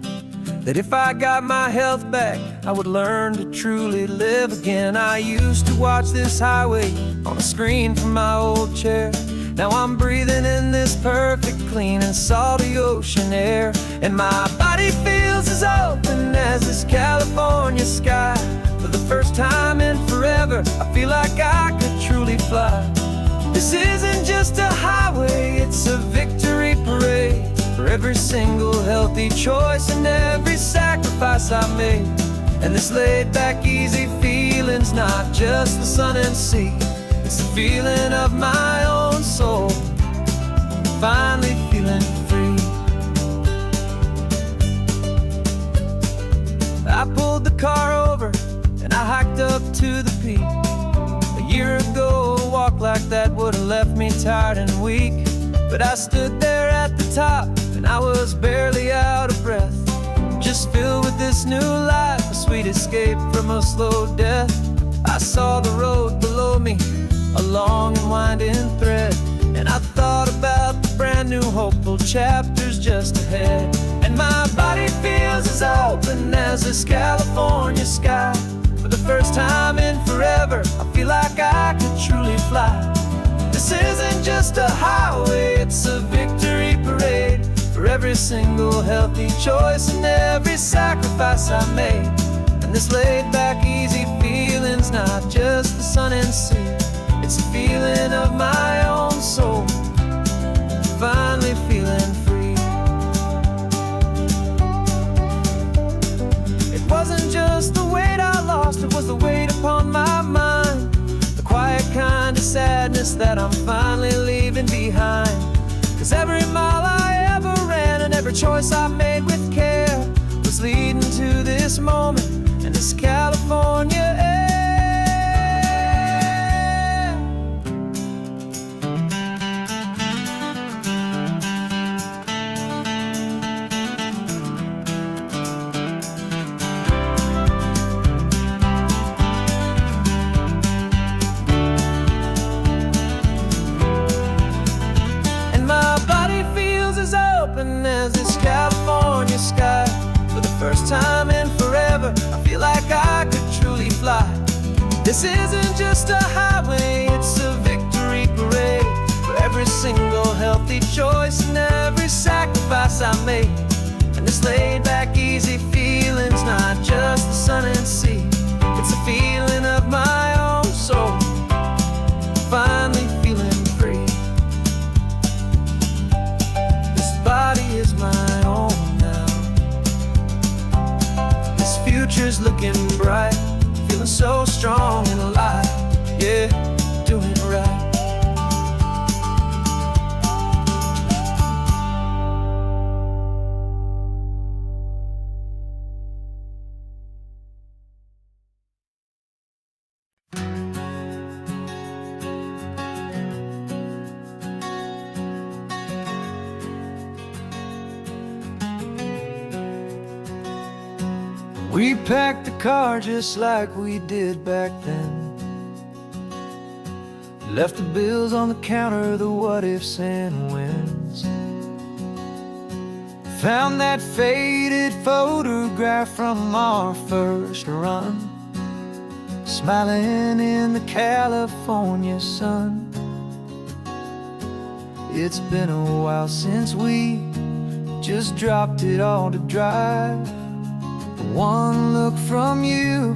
that if I got my health back, I would learn to truly live again. I used to watch this highway on a screen from my old chair. Now I'm breathing in this perfect, clean and salty ocean air. And my body feels as open as this California sky. For the first time in forever, I feel like I could truly fly. This isn't just a highway, it's a victory parade. For every single healthy choice and every sacrifice I made. And this laid back, easy feeling's not just the sun and sea. It's the feeling of my own soul, finally feeling free. I pulled the car over and I hiked up to the peak. A year ago, a walk like that would've left me tired and weak. But I stood there at the top and I was barely out of breath, just filled with this new life, a sweet escape from a slow death. I saw the road below me, a long and winding thread, and I thought about the brand new hopeful chapters just ahead. And my body feels as open as this California sky. For the first time in forever, I feel like I could truly fly. This isn't just a highway, it's a victory parade for every single healthy choice and every sacrifice I made. And this laid back, easy feeling's not just the sun and sea. It's a feeling of my own soul, finally feeling free. It wasn't just the weight I lost, it was the weight upon my mind, the quiet kind of sadness that I'm finally leaving behind. 'Cause every mile I ever ran and every choice I made with care was leading to this moment and this California air. As this California sky. For the first time in forever, I feel like I could truly fly. This isn't just a highway, it's a victory parade for every single healthy choice and every sacrifice I made. And this laid back, easy feeling's not just the sun and sea. It's a feeling of my own soul, finally feeling free. Body is my own now. This future's looking bright, feeling so strong and alive. Yeah, doing it right. We packed the car just like we did back then. Left the bills on the counter, the what ifs and whens. Found that faded photograph from our first run, smiling in the California sun. It's been a while since we just dropped it all to drive. One look from you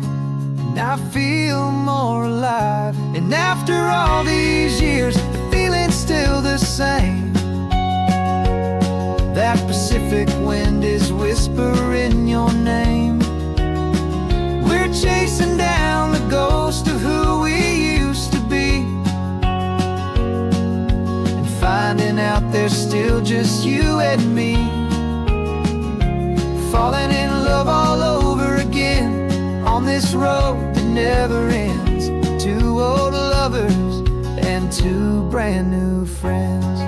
and I feel more alive. And after all these years, the feeling's still the same. That Pacific wind is whispering your name. We're chasing down the ghost of who we used to be, and finding out there's still just you and me. Falling in love all over again on this road that never ends. Two old lovers and two brand new friends.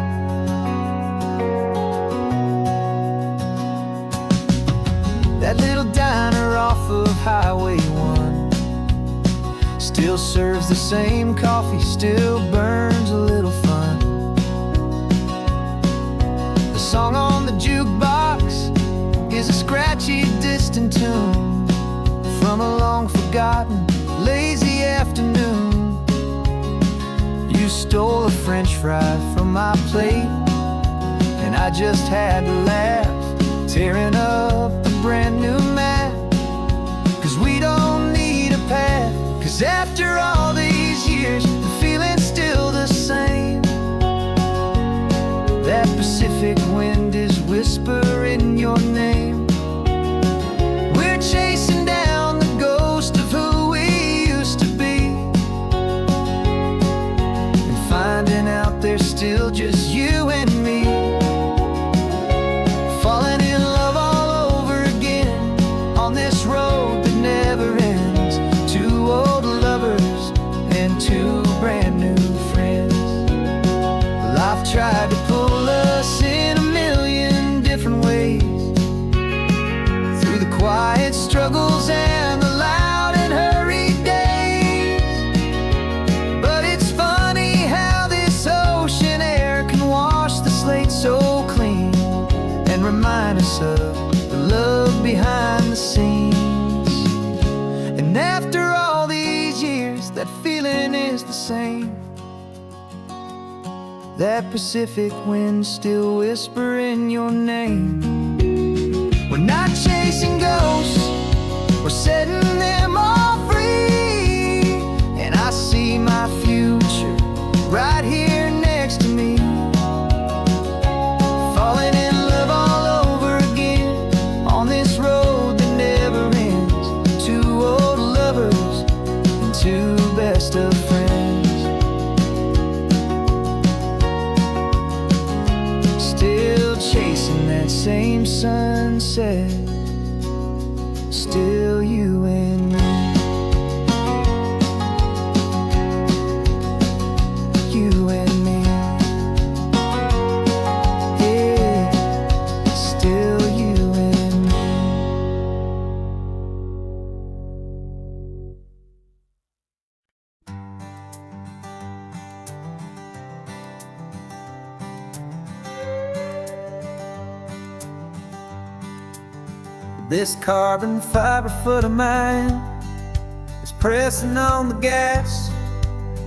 That little diner off of Highway 1 still serves the same coffee, still burns a little fun. The song on the jukebox is a scratchy, distant tune from a long-forgotten, lazy afternoon. You stole a French fry from my plate, and I just had to laugh, tearing up a brand new map. 'Cause we don't need a path, 'cause after all these years, the feeling's still the same. That Pacific wind is whispering your name. We're chasing down the glimpse of the love behind the scenes. And after all these years, that feeling is the same. That Pacific wind still whispering your name. We're not chasing ghosts, we're setting them all free. And I see my future right here next to me, falling in love all over again on this road that never ends. Two old lovers and two best of friends, still chasing that same sunset. Still you and me. You and me. Yeah, still you and me. This carbon fiber foot of mine is pressing on the gas,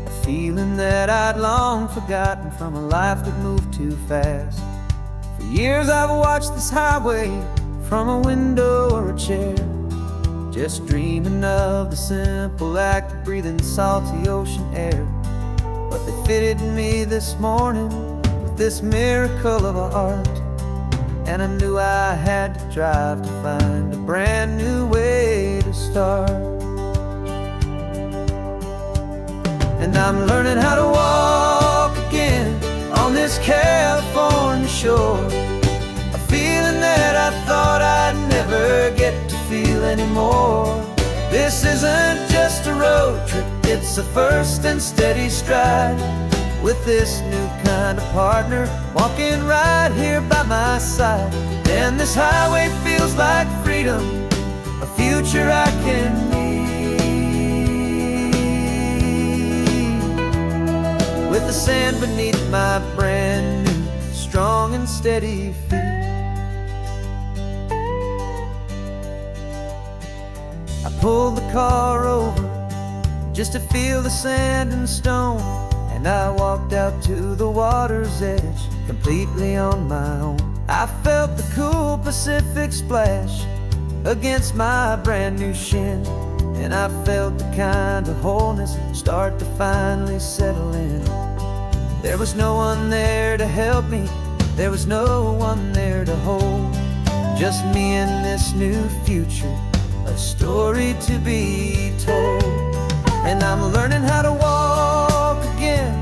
a feeling that I'd long forgotten from a life that moved too fast. For years I've watched this highway from a window or a chair, just dreaming of the simple act of breathing salty ocean air. But they fitted me this morning with this miracle of art, and I knew I had to drive to find a brand new way to start. And I'm learning how to walk again on this California shore, a feeling that I thought I'd never get to feel anymore. This isn't just a road trip, it's a first and steady stride, with this new kind of partner walking right here by my side. And this highway feels like freedom, a future I can need, with the sand beneath my brand new strong and steady feet. I pulled the car over just to feel the sand and stone, and I walked out to the water's edge completely on my own. I felt the cool Pacific splash against my brand new shin, and I felt the kind of wholeness start to finally settle in. There was no one there to help me, there was no one there to hold, just me and this new future, a story to be told. And I'm learning how to walk again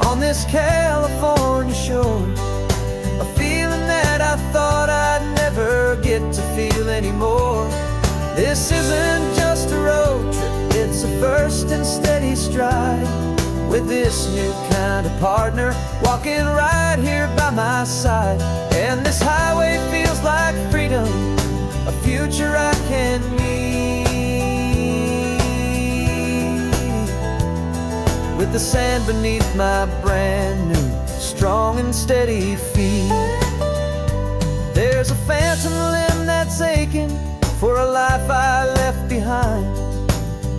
on this California shore, a feeling that I thought I'd never get to feel anymore. This isn't just a road trip, it's a first and steady stride, with this new kind of partner walking right here by my side. And this highway feels like freedom, a future I can need, with the sand beneath my brand new strong and steady feet. There's a phantom limb that's aching for a life I left behind,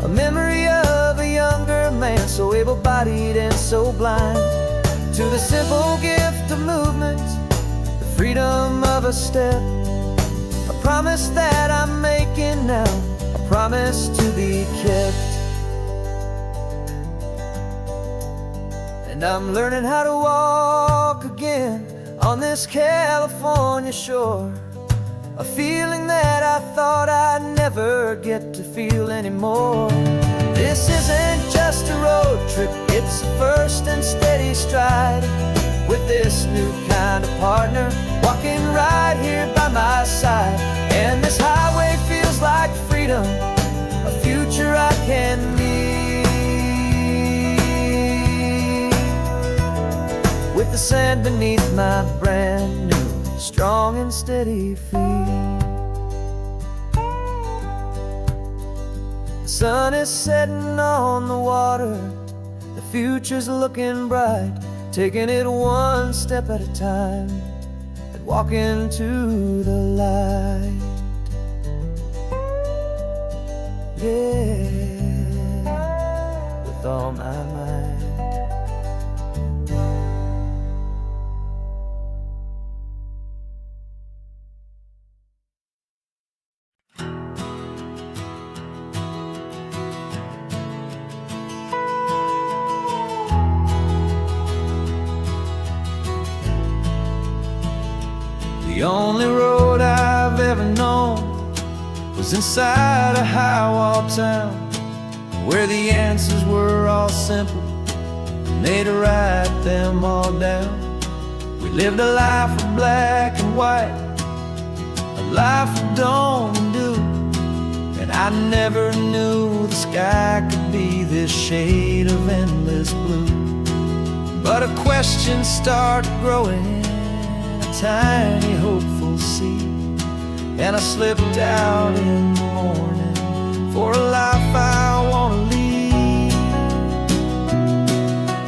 a memory of a younger man so able-bodied and so blind, to the simple gift of movement, the freedom of a step, a promise that I'm making now, a promise to be kept. And I'm learning how to walk again on this California shore, a feeling that I thought I'd never get to feel anymore. This isn't just a road trip, it's a first and steady stride, with this new kind of partner walking right here by my side. And this highway feels like freedom, a future I can need, with the sand beneath my brand new strong and steady feet. The sun is setting on the water, the future's looking bright, taking it one step at a time. And walk into the light. Yeah, with all my might. The only road I've ever known was inside a high-wall town, where the answers were all simple and they'd write them all down. We lived a life of black and white, a life of dawn and dew, and I never knew the sky could be this shade of endless blue. But a question started growing, a tiny hopeful seed, and I slipped out in the morning for a life I want to lead.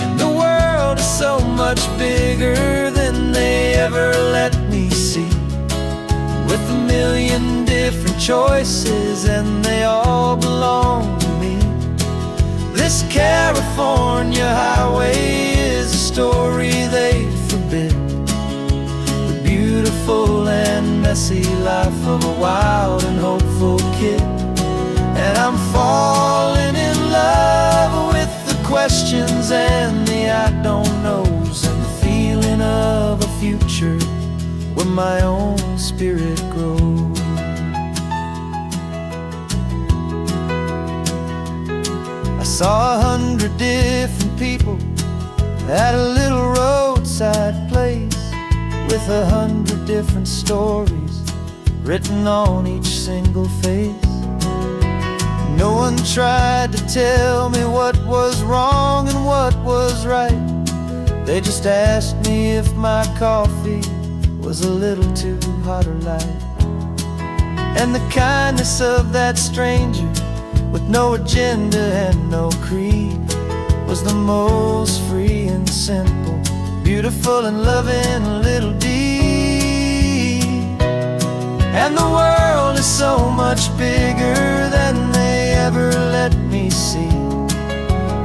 And the world is so much bigger than they ever let me see, with a million different choices and they all belong to me. This California highway is a story they forbid, the beautiful and messy life of a wild and hopeful kid. And I'm falling in love with the questions and the I don't knows, and the feeling of a future where my own spirit grows. I saw 100 different people at a little roadside place, with 100 different stories written on each single face. No one tried to tell me what was wrong and what was right. They just asked me if my coffee was a little too hot or light. And the kindness of that stranger, with no agenda and no creed, was the most free and simple, beautiful and loving little deed. And the world is so much bigger than they ever let me see,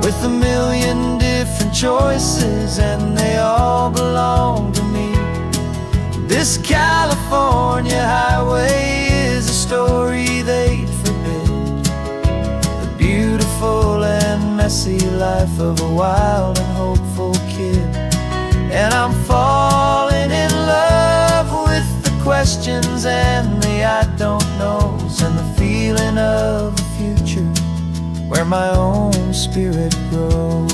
with a million different choices and they all belong to me. This California highway is a story they'd forbid, the beautiful and messy life of a wild and hopeful kid. And I'm falling in love with the questions and the I don't knows, and the feeling of a future where my own spirit grows.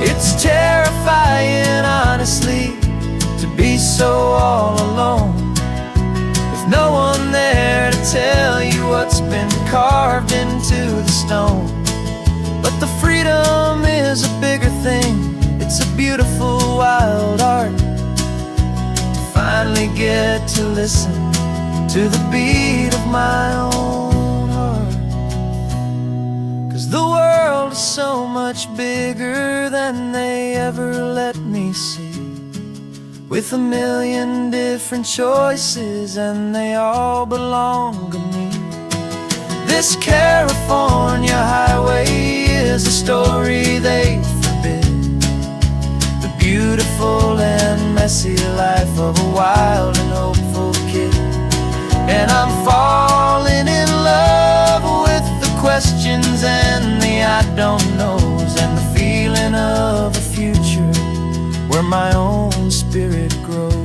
It's terrifying, honestly, to be so all alone, with no one there to tell you what's been carved into the stone. But the freedom is a bigger thing, it's a beautiful wild art, to finally get to listen to the beat of my own heart. 'Cause the world is so much bigger than they ever let me see, with a million different choices and they all belong to me. This California highway is a story they forbid, the beautiful and messy life of a wild and hopeful kid. And I'm falling in love with the questions and the I don't knows, and the feeling of a future where my own spirit grows.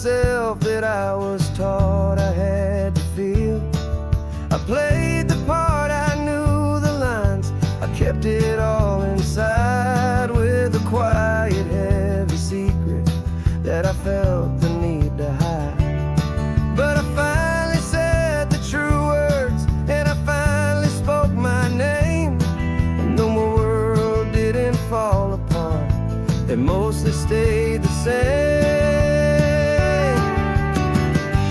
myself that I was taught I had to feel. I played the part, I knew the lines, I kept it all inside with a quiet, heavy secret that I felt the need to hide. But I finally said the true words, and I finally spoke my name. And though my world didn't fall apart, it mostly stayed the same.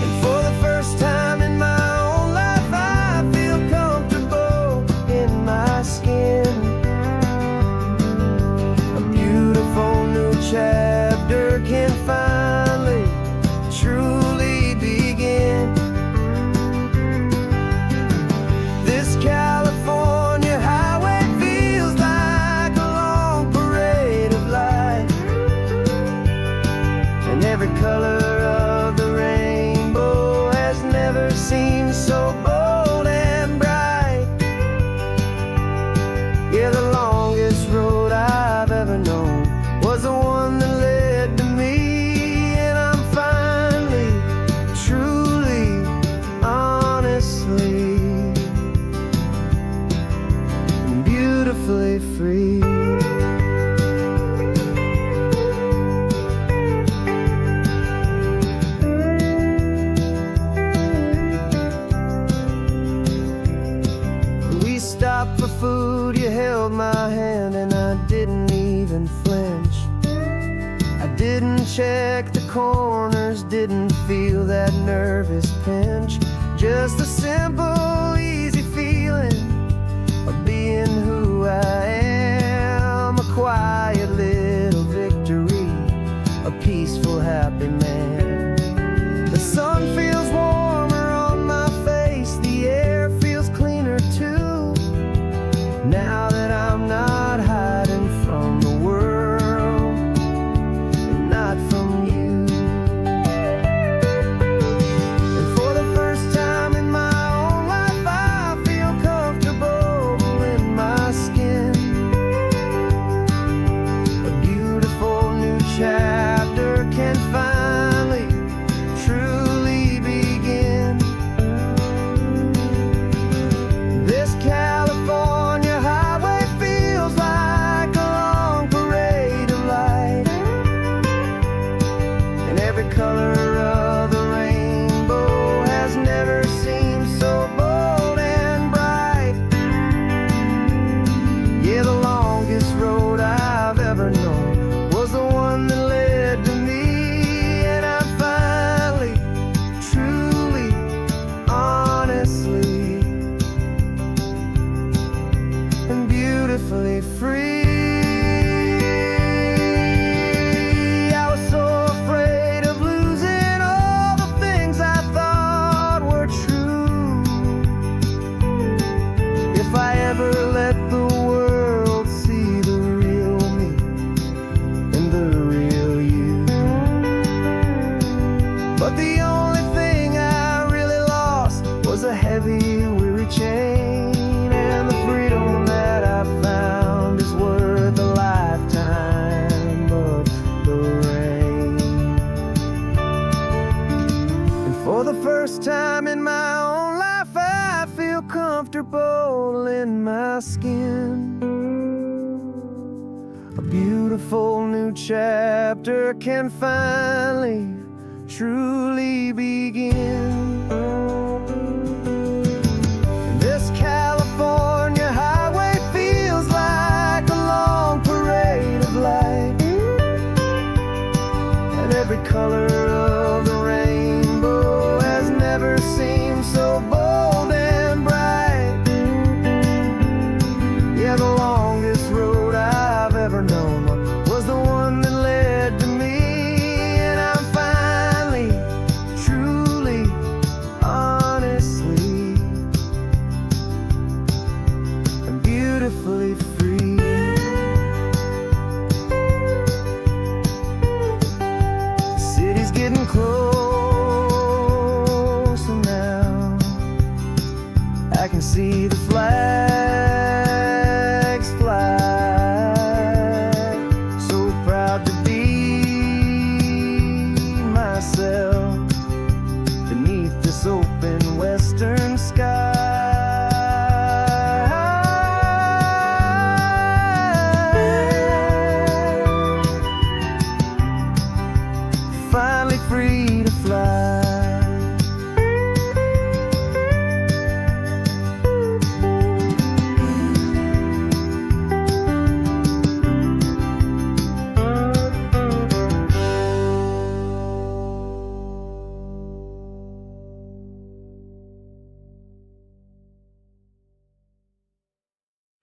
And for the first time in my own life, I feel comfortable in my skin. A beautiful new chapter can finally truly begin. This California highway feels like a long parade of light, and every color of the rainbow has never seemed so bold and bright. Yeah, the longest road I've ever known was the one that led to me, and I'm finally, truly, honestly, beautifully free. We stopped for food, you held my hand, and I didn't even flinch. I didn't check the corners, didn't feel that nervous pinch. Just a simple, easy feeling of being who I am. A quiet little victory, a peaceful, happy man. The sun feels warmer on my face, the air feels cleaner too, now that I'm not hiding from the world and not from you. And for the first time in my own life, I feel comfortable in my skin. A beautiful new chapter can finally truly begin. This California highway feels like a long parade of light, and every color of the rainbow has never seemed so bold and bright. Yeah, the longest road I've ever known was the one that led to me, and I'm finally, truly, honestly, and beautifully free. I was so afraid of losing all the things I thought were true. If I ever let the world see the real me and the real you. But the only thing I really lost was a heavy, weary chain, and the freedom that I found is worth a lifetime of the rain. And for the first time in my own life, I feel comfortable in my skin. A beautiful new chapter can finally, truly begin. This California highway feels like a long parade of light, and every color of the rainbow has never seemed so bold and bright. Yeah, the longest road I've ever known was the one that led to me, and I'm finally, truly, honestly, and beautifully free. The city's getting closer now, I can see the flag